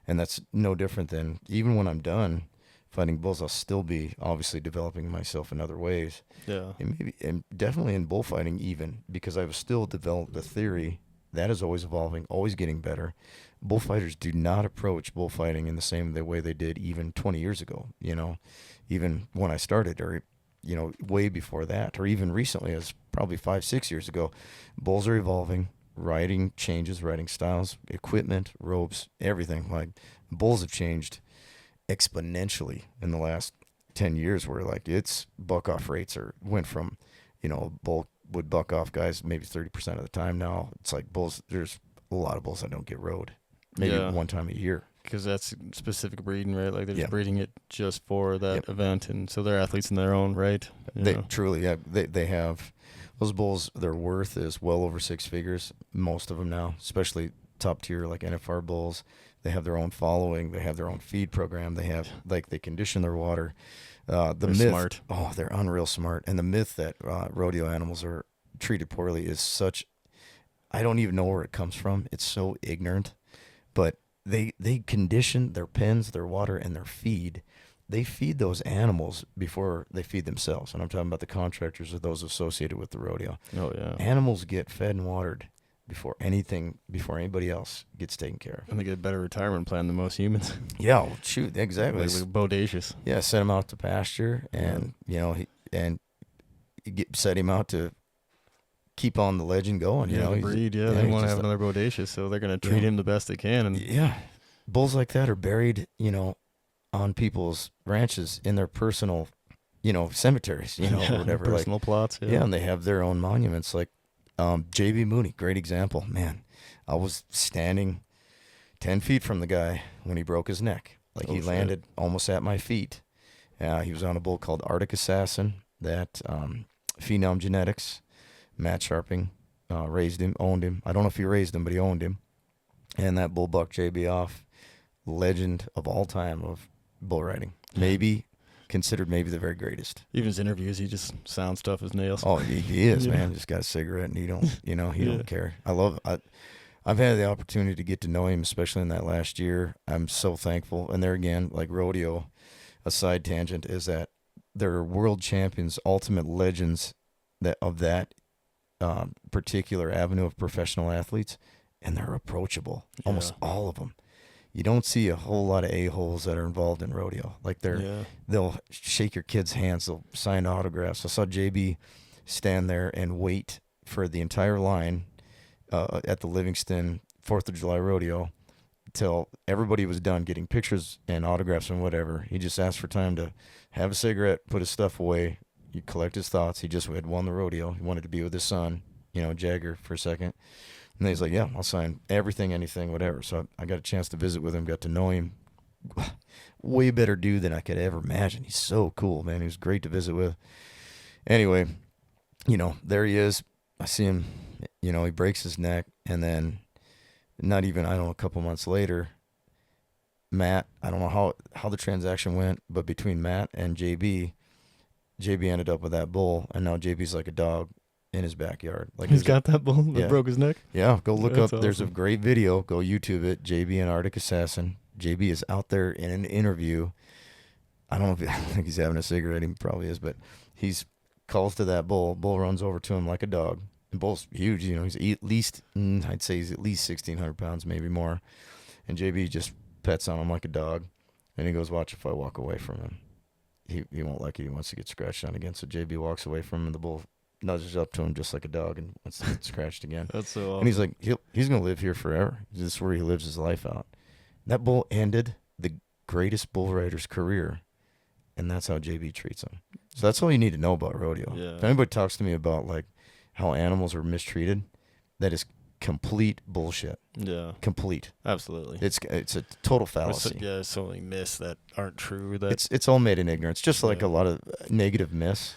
Speaker 2: And that's no different than even when I'm done fighting bulls, I'll still be obviously developing myself in other ways. Yeah. And definitely in bullfighting even, because I've still developed a theory that is always evolving, always getting better. Bullfighters do not approach bullfighting in the same way they did even 20 years ago, you know, even when I started or, you know, way before that, or even recently as probably 5-6 years ago. Bulls are evolving, riding changes, riding styles, equipment, ropes, everything. Like bulls have changed exponentially in the last 10 years where like it's buck off rates went from, you know, bull would buck off guys maybe 30% of the time. Now it's like bulls, there's a lot of bulls that don't get rode maybe one time a year.
Speaker 1: Because that's specific breeding, right? Like they're just breeding it just for that event, and so they're athletes in their own right.
Speaker 2: They truly, they have those bulls. Their worth is well over 6 figures. Most of them now, especially top tier like NFR bulls. They have their own following. They have their own feed program. They have they condition their water. They're
Speaker 1: smart.
Speaker 2: Oh, they're unreal smart. And the myth that rodeo animals are treated poorly is such. I don't even know where it comes from. It's so ignorant, but they condition their pens, their water, and their feed. They feed those animals before they feed themselves. And I'm talking about the contractors or those associated with the rodeo.
Speaker 1: Oh yeah.
Speaker 2: Animals get fed and watered before anybody else gets taken care of.
Speaker 1: And they get a better retirement plan than most humans.
Speaker 2: Yeah, well, shoot, exactly.
Speaker 1: They're bodacious.
Speaker 2: Yeah, set him out to pasture, and set him out to keep on the legend going. You know,
Speaker 1: breed. Yeah, they want to have another bodacious, so they're going to treat him the best they can. And
Speaker 2: bulls like that are buried, you know, on people's ranches in their personal, you know, cemeteries, you know, or whatever,
Speaker 1: personal plots.
Speaker 2: Yeah, and they have their own monuments, like. J.B. Mooney, great example. Man, I was standing 10 feet from the guy when he broke his neck. Like he landed almost at my feet. He was on a bull called Arctic Assassin. that Phenom Genetics, Matt Sharping, raised him, owned him. I don't know if he raised him, but he owned him. And that bull buck JB off, legend of all time of bull riding. Maybe considered maybe the very greatest.
Speaker 1: Even his interviews, he just sounds tough as nails.
Speaker 2: Oh, he is, man. Just got a cigarette and he don't care. I love it. I've had the opportunity to get to know him, especially in that last year. I'm so thankful. And there again, like rodeo, a side tangent is that there are world champions, ultimate legends of that particular avenue of professional athletes, and they're approachable. Yeah. Almost all of them. You don't see a whole lot of a-holes that are involved in rodeo. Like they'll shake your kids' hands, they'll sign autographs. I saw JB stand there and wait for the entire line at the Livingston 4th of July rodeo till everybody was done getting pictures and autographs and whatever. He just asked for time to have a cigarette, put his stuff away, he'd collect his thoughts. He just had won the rodeo. He wanted to be with his son, Jagger, for a second. And then he's like, yeah, I'll sign everything, anything, whatever. So I got a chance to visit with him, got to know him. Way better dude than I could ever imagine. He's so cool, man. He was great to visit with. Anyway, there he is. I see him, he breaks his neck. And then a couple months later, Matt, I don't know how the transaction went, but between Matt and JB ended up with that bull. And now JB's like a dog in his backyard. Like
Speaker 1: he's got that bull that broke his neck?
Speaker 2: Yeah, go look
Speaker 1: That's
Speaker 2: up.
Speaker 1: awesome.
Speaker 2: There's a great video. Go YouTube it. JB and Arctic Assassin. JB is out there in an interview. I don't know if I think he's having a cigarette. He probably is, but he's calls to that bull. Bull runs over to him like a dog. And bull's huge. He's at least, I'd say he's at least 1,600 pounds, maybe more. And JB just pets on him like a dog. And he goes, watch if I walk away from him. He won't like it. He wants to get scratched on again. So JB walks away from him, and the bull nudges up to him just like a dog and wants to get scratched again.
Speaker 1: That's so awesome.
Speaker 2: And he's like, he's going to live here forever. This is where he lives his life out. That bull ended the greatest bull rider's career, and that's how JB treats him. So that's all you need to know about rodeo.
Speaker 1: Yeah.
Speaker 2: If anybody talks to me about like how animals are mistreated, that is complete bullshit.
Speaker 1: Yeah.
Speaker 2: Complete.
Speaker 1: Absolutely.
Speaker 2: It's a total fallacy.
Speaker 1: There's so many myths that aren't true.
Speaker 2: It's all made in ignorance, just like a lot of negative myths.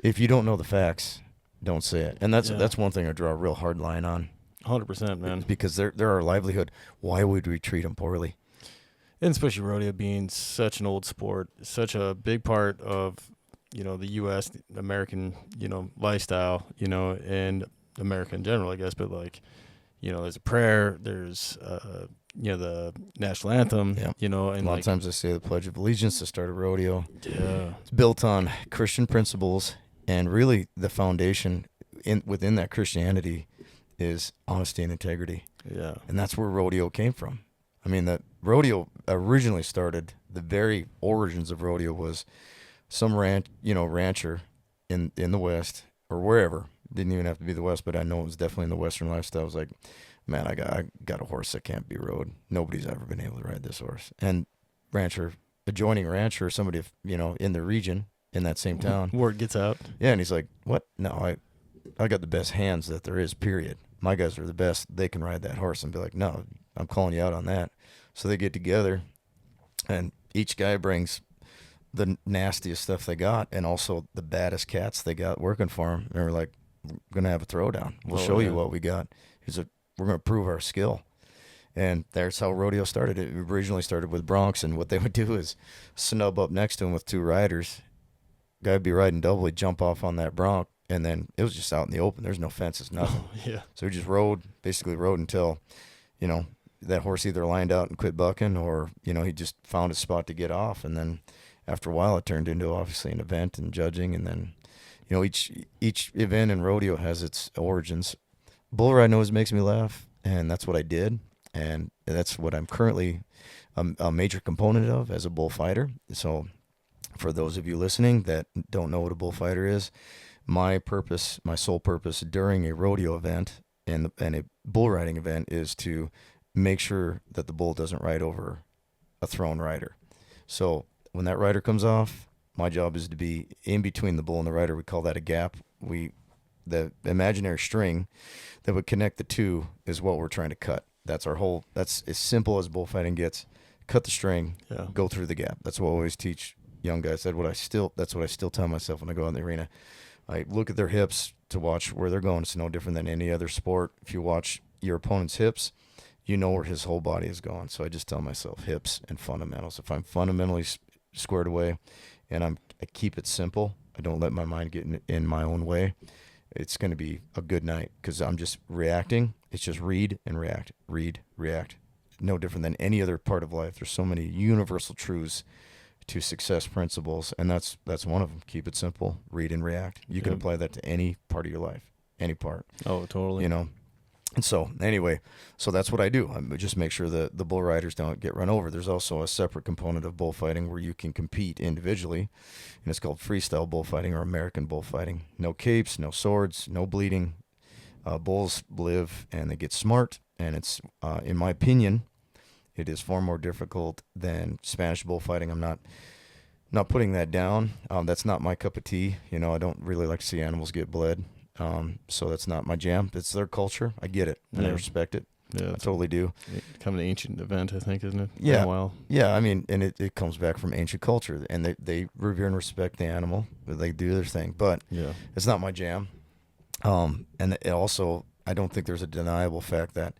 Speaker 2: If you don't know the facts, don't say it. And that's one thing I draw a real hard line on.
Speaker 1: 100%, man.
Speaker 2: Because they're our livelihood. Why would we treat them poorly?
Speaker 1: And especially rodeo being such an old sport, such a big part of, the U.S., American, lifestyle, and America in general, I guess. But there's a prayer, there's, the national anthem, and
Speaker 2: a lot of times they say the Pledge of Allegiance to start a rodeo.
Speaker 1: Yeah.
Speaker 2: It's built on Christian principles, and really the foundation within that Christianity is honesty and integrity.
Speaker 1: Yeah.
Speaker 2: And that's where rodeo came from. I mean, the rodeo originally started, the very origins of rodeo was some rancher in the West or wherever. Didn't even have to be the West, but I know it was definitely in the Western lifestyle. I was like, man, I got a horse that can't be rode. Nobody's ever been able to ride this horse. And adjoining rancher, somebody, in the region, in that same town.
Speaker 1: Word gets out.
Speaker 2: Yeah, and he's like, what? No, I got the best hands that there is, period. My guys are the best. They can ride that horse. And be like, no, I'm calling you out on that. So they get together, and each guy brings the nastiest stuff they got and also the baddest cats they got working for them. And we're like, we're going to have a throwdown. We'll show you what we got. We're going to prove our skill. And that's how rodeo started. It originally started with broncs, and what they would do is snub up next to him with two riders. Guy would be riding double, he'd jump off on that bronc, and then it was just out in the open. There's no fences, nothing.
Speaker 1: Oh, yeah.
Speaker 2: So we just basically rode until, that horse either lined out and quit bucking, or, he just found a spot to get off. And then after a while, it turned into obviously an event and judging. And then, each event in rodeo has its origins. Bull riding always makes me laugh, and that's what I did. And that's what I'm currently a major component of as a bullfighter. So for those of you listening that don't know what a bullfighter is, my sole purpose during a rodeo event and a bull riding event is to make sure that the bull doesn't ride over a thrown rider. So when that rider comes off, my job is to be in between the bull and the rider. We call that a gap. The imaginary string that would connect the two is what we're trying to cut. That's as simple as bullfighting gets. Cut the string, go through the gap. That's what I always teach young guys. That's what I still tell myself when I go out in the arena. I look at their hips to watch where they're going. It's no different than any other sport. If you watch your opponent's hips, you know where his whole body is going. So I just tell myself hips and fundamentals. If I'm fundamentally squared away and I keep it simple, I don't let my mind get in my own way, it's going to be a good night because I'm just reacting. It's just read and react, read, react. No different than any other part of life. There's so many universal truths to success principles, and that's one of them. Keep it simple, read and react. You can apply that to any part of your life, any part.
Speaker 1: Oh, totally.
Speaker 2: You know. And so, anyway, so that's what I do. I just make sure that the bull riders don't get run over. There's also a separate component of bullfighting where you can compete individually, and it's called freestyle bullfighting or American bullfighting. No capes, no swords, no bleeding. Bulls live and they get smart, and it's, in my opinion, it is far more difficult than Spanish bullfighting. I'm not putting that down. That's not my cup of tea. You know, I don't really like to see animals get bled. So that's not my jam. It's their culture. I get it, and I respect it. Yeah, I totally do.
Speaker 1: Kind of an ancient event, I think, isn't it?
Speaker 2: Yeah.
Speaker 1: Well,
Speaker 2: yeah. I mean, and it comes back from ancient culture, and they revere and respect the animal. They do their thing, but it's not my jam. And it also, I don't think there's a deniable fact that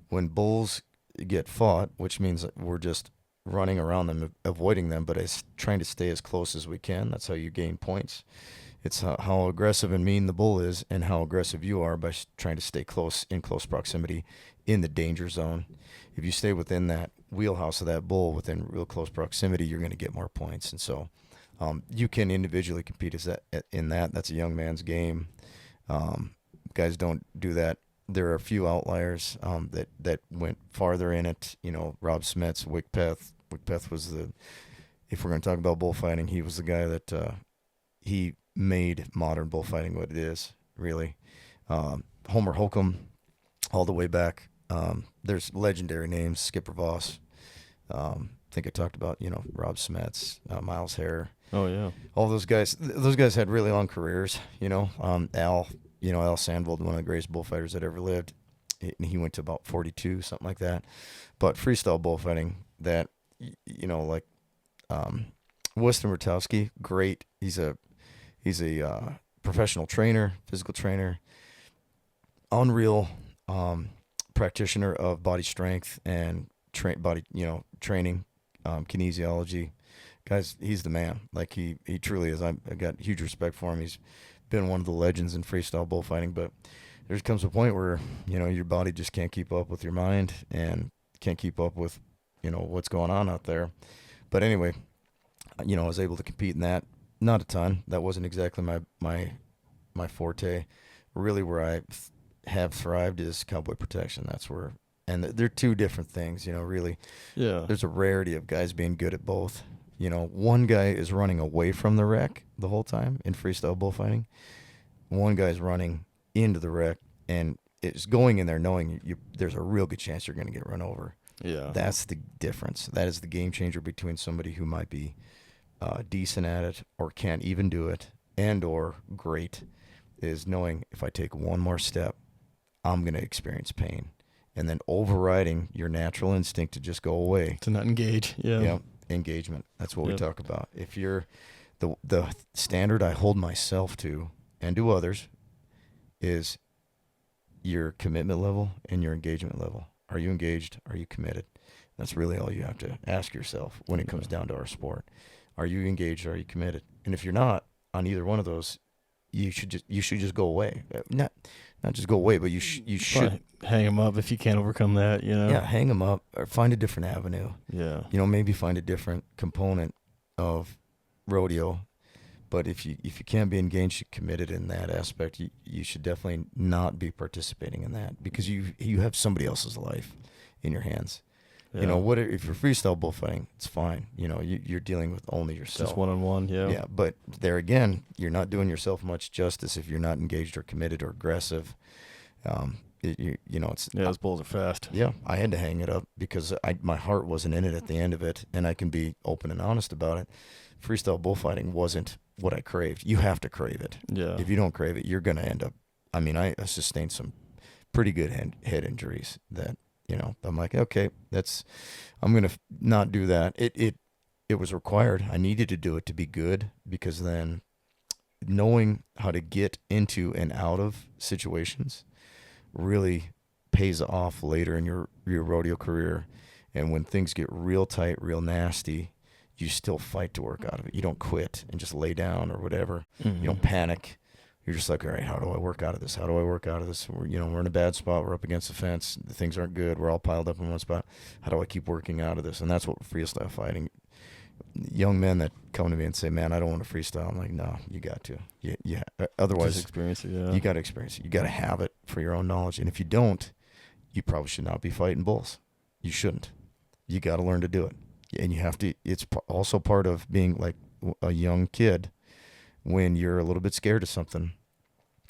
Speaker 2: when bulls get fought, which means that we're just running around them, avoiding them, but it's trying to stay as close as we can. That's how you gain points. It's how aggressive and mean the bull is and how aggressive you are by trying to stay in close proximity in the danger zone. If you stay within that wheelhouse of that bull within real close proximity, you're going to get more points. And so you can individually compete in that. That's a young man's game. Guys don't do that. There are a few outliers that went farther in it. You know, Rob Smets, Wickpeth. Wickpeth was if we're going to talk about bullfighting, he was the guy that he made modern bullfighting what it is, really. Homer Holcomb, all the way back. There's legendary names, Skipper Voss. I think I talked about, Rob Smets, Miles Hare.
Speaker 1: Oh, yeah.
Speaker 2: All those guys. Those guys had really long careers, Al Sandvold, one of the greatest bullfighters that ever lived. He went to about 42, something like that. But freestyle bullfighting, that, like Weston Rutowski, great. He's a professional trainer, physical trainer, unreal practitioner of body strength and training, kinesiology. Guys, he's the man. Like he truly is. I've got huge respect for him. He's been one of the legends in freestyle bullfighting. But there comes a point where your body just can't keep up with your mind and can't keep up with what's going on out there. But anyway, I was able to compete in that. Not a ton. That wasn't exactly my forte. Really, where I have thrived is cowboy protection. That's where, and they're two different things. Really.
Speaker 1: Yeah.
Speaker 2: There's a rarity of guys being good at both. One guy is running away from the wreck the whole time in freestyle bullfighting. One guy's running into the wreck and it's going in there knowing there's a real good chance you're going to get run over.
Speaker 1: Yeah.
Speaker 2: That's the difference. That is the game changer between somebody who might be decent at it or can't even do it and or great, is knowing if I take one more step, I'm going to experience pain. And then overriding your natural instinct to just go away.
Speaker 1: To not engage. Yeah.
Speaker 2: Yeah. Engagement. That's what we talk about. If you're the standard I hold myself to and to others is your commitment level and your engagement level. Are you engaged? Are you committed? That's really all you have to ask yourself when it comes down to our sport. Are you engaged? Are you committed? And if you're not on either one of those, you should just go away. Not just go away, but you should
Speaker 1: hang them up if you can't overcome that.
Speaker 2: Yeah, hang them up or find a different avenue.
Speaker 1: Yeah.
Speaker 2: Maybe find a different component of rodeo. But if you can't be engaged, committed in that aspect, you should definitely not be participating in that because you have somebody else's life in your hands. Yeah. If you're freestyle bullfighting, it's fine. You're dealing with only yourself.
Speaker 1: Just one-on-one, yeah.
Speaker 2: Yeah, but there again, you're not doing yourself much justice if you're not engaged or committed or aggressive.
Speaker 1: Those bulls are fast.
Speaker 2: Yeah, I had to hang it up because my heart wasn't in it at the end of it, and I can be open and honest about it. Freestyle bullfighting wasn't what I craved. You have to crave it.
Speaker 1: Yeah.
Speaker 2: If you don't crave it, you're going to end up. I mean, I sustained some pretty good head injuries that I'm like, okay, I'm going to not do that. It it was required. I needed to do it to be good, because then knowing how to get into and out of situations really pays off later in your rodeo career. And when things get real tight, real nasty, you still fight to work out of it. You don't quit and just lay down or whatever.
Speaker 1: Mm-hmm.
Speaker 2: You don't panic. You're just like, all right, how do I work out of this? How do I work out of this? We're in a bad spot. We're up against the fence. Things aren't good. We're all piled up in one spot. How do I keep working out of this? And that's what freestyle fighting. Young men that come to me and say, man, I don't want to freestyle. I'm like, no, you got to. Yeah. Otherwise,
Speaker 1: just experience it, yeah.
Speaker 2: You got to experience it. You got to have it for your own knowledge. And if you don't, you probably should not be fighting bulls. You shouldn't. You got to learn to do it. And you have to, it's also part of being like a young kid. When you're a little bit scared of something,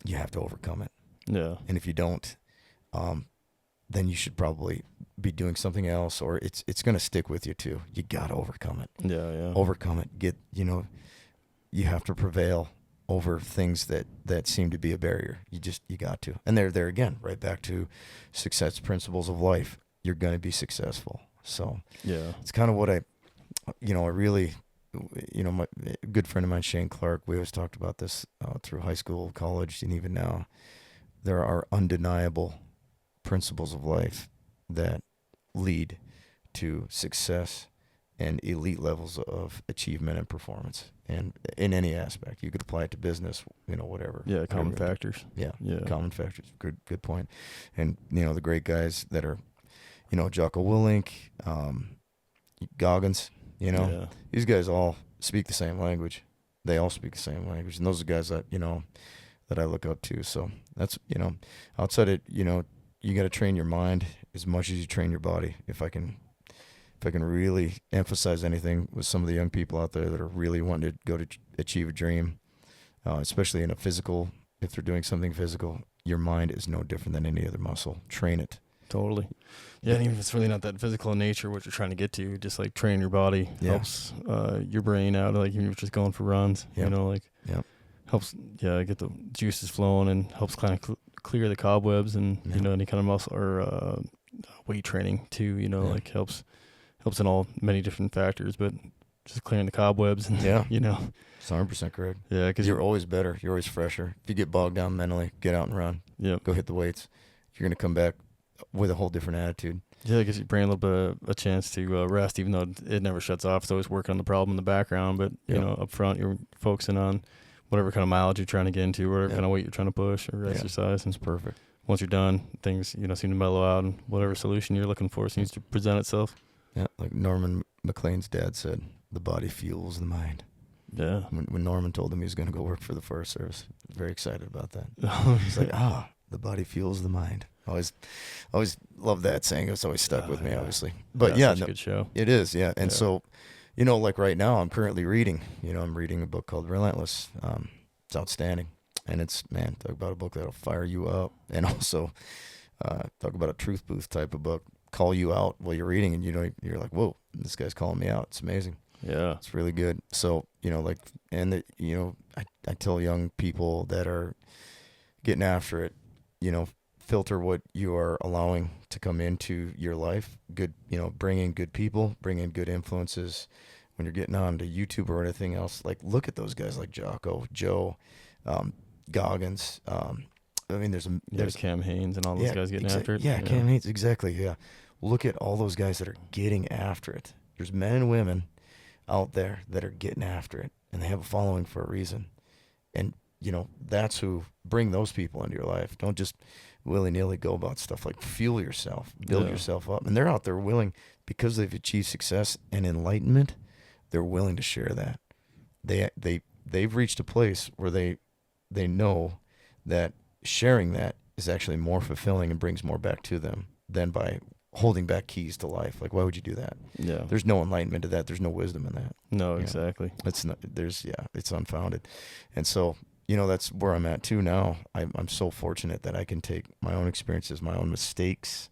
Speaker 2: you have to overcome it.
Speaker 1: Yeah.
Speaker 2: And if you don't, then you should probably be doing something else, or it's going to stick with you too. You got to overcome it.
Speaker 1: Yeah.
Speaker 2: Overcome it. You have to prevail over things that seem to be a barrier. You got to. And there again, right back to success principles of life. You're going to be successful. So
Speaker 1: yeah, it's
Speaker 2: kind of what I really, my good friend of mine, Shane Clark, we always talked about this through high school, college, and even now. There are undeniable principles of life that lead to success and elite levels of achievement and performance. And in any aspect, you could apply it to business, whatever.
Speaker 1: Yeah, common factors.
Speaker 2: Yeah, common factors. Good point. And, the great guys that are, Jocko Willink, Goggins, these guys all speak the same language. They all speak the same language. And those are guys that, that I look up to. So that's, outside it, you got to train your mind as much as you train your body. If I can really emphasize anything with some of the young people out there that are really wanting to go to achieve a dream, especially in a physical, if they're doing something physical, your mind is no different than any other muscle. Train it.
Speaker 1: Totally. Yeah, and even if it's really not that physical in nature, what you're trying to get to, just like train your body helps your brain out. Like even if you're just going for runs, helps get the juices flowing and helps kind of clear the cobwebs and any kind of muscle or weight training too. Like helps in all many different factors, but just clearing the cobwebs and
Speaker 2: It's 100% correct.
Speaker 1: Yeah, because
Speaker 2: you're always better. You're always fresher. If you get bogged down mentally, get out and run.
Speaker 1: Yeah,
Speaker 2: go hit the weights. You're gonna come back with a whole different attitude.
Speaker 1: Yeah, it gives your brain a little bit of a chance to rest, even though it never shuts off. It's always working on the problem in the background, but up front you're focusing on whatever kind of mileage you're trying to get into, whatever kind of weight you're trying to push or exercise. And
Speaker 2: it's perfect.
Speaker 1: Once you're done, things seem to mellow out, and whatever solution you're looking for seems to present itself.
Speaker 2: Yeah, like Norman McLean's dad said, the body fuels the mind.
Speaker 1: Yeah.
Speaker 2: When Norman told him he was going to go work for the Forest Service, I was very excited about that. He's like, the body fuels the mind. Always loved that saying. It's always stuck with me, obviously. But
Speaker 1: such a good show.
Speaker 2: It is, yeah. And so, like right now, I'm currently reading. I'm reading a book called Relentless. It's outstanding, and it's talk about a book that'll fire you up, and also talk about a truth booth type of book, call you out while you're reading, and you're like, whoa, this guy's calling me out. It's amazing.
Speaker 1: Yeah,
Speaker 2: it's really good. So I tell young people that are getting after it, filter what you are allowing to come into your life. Good, bring in good people, bring in good influences. When you're getting on to YouTube or anything else, like look at those guys like Jocko, Joe, Goggins. There's
Speaker 1: Cam Haynes and all those guys getting after it.
Speaker 2: Yeah, Cam Haynes, exactly. Yeah, look at all those guys that are getting after it. There's men and women out there that are getting after it, and they have a following for a reason. And that's who, bring those people into your life. Don't just willy-nilly go about stuff. Like fuel yourself, build yourself up. And they're out there willing, because they've achieved success and enlightenment, they're willing to share that. They've reached a place where they know that sharing that is actually more fulfilling and brings more back to them than by holding back keys to life. Like, why would you do that?
Speaker 1: Yeah.
Speaker 2: There's no enlightenment to that. There's no wisdom in that.
Speaker 1: No, exactly.
Speaker 2: It's unfounded. And so, that's where I'm at too now. I'm so fortunate that I can take my own experiences, my own mistakes,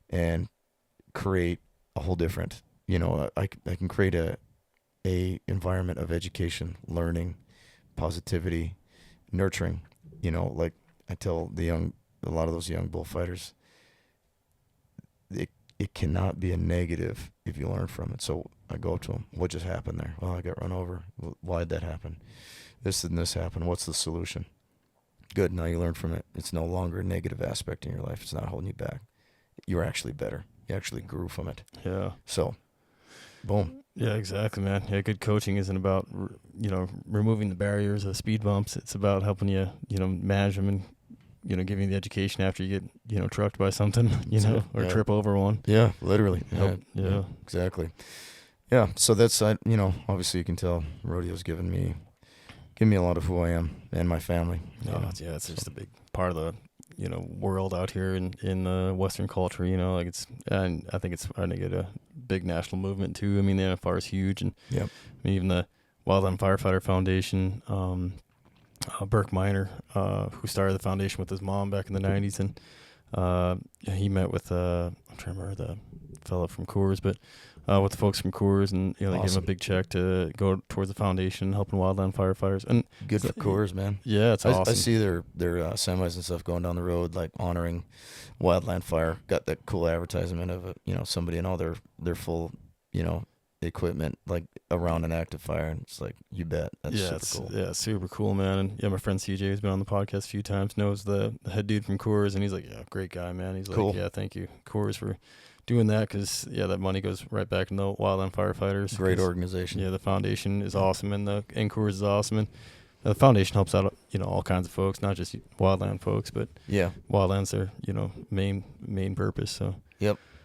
Speaker 2: and create a whole different, I can create a environment of education, learning, positivity, nurturing. Like I tell a lot of those young bullfighters, it cannot be a negative if you learn from it. So I go up to them. What just happened there? Well, I got run over. Why'd that happen? This and this happened. What's the solution? Good. Now you learn from it. It's no longer a negative aspect in your life. It's not holding you back. You're actually better. You actually grew from it.
Speaker 1: Yeah.
Speaker 2: So, boom.
Speaker 1: Yeah, exactly, man. Yeah, good coaching isn't about, removing the barriers, the speed bumps. It's about helping you, manage them and, giving you the education after you get, trucked by something, or trip over one.
Speaker 2: Yeah, literally.
Speaker 1: Yeah.
Speaker 2: Exactly. Yeah. So that's, obviously you can tell rodeo's given me a lot of who I am and my family.
Speaker 1: It's just a big part of the, world out here in Western culture, and I think it's starting to get a big national movement too. I mean, the NFR is huge, and even the Wildland Firefighter Foundation, Burke Miner, who started the foundation with his mom back in the 90s, and he met with, I'm trying to remember the fellow from Coors, but with the folks from Coors, and they gave him a big check to go towards the foundation, helping wildland firefighters. And
Speaker 2: good for Coors, man.
Speaker 1: Yeah, it's awesome.
Speaker 2: I see their semis and stuff going down the road, like honoring wildland fire. Got that cool advertisement of somebody and all their full equipment like around an active fire, and it's like, you bet. That's super cool.
Speaker 1: Yeah, super cool, man. And my friend CJ, who's been on the podcast a few times, knows the head dude from Coors, and he's like, yeah, great guy, man. He's
Speaker 2: cool.
Speaker 1: Like, yeah, thank you, Coors, for doing that, because that money goes right back into the wildland firefighters.
Speaker 2: Great organization.
Speaker 1: Yeah, the foundation is awesome, and Coors is awesome, and the foundation helps out all kinds of folks, not just wildland folks, but wildland's their main purpose. So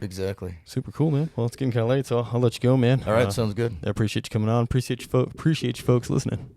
Speaker 2: exactly.
Speaker 1: Super cool, man. Well, it's getting kind of late, so I'll let you go, man.
Speaker 2: All right, sounds good.
Speaker 1: I appreciate you coming on. Appreciate you folks listening.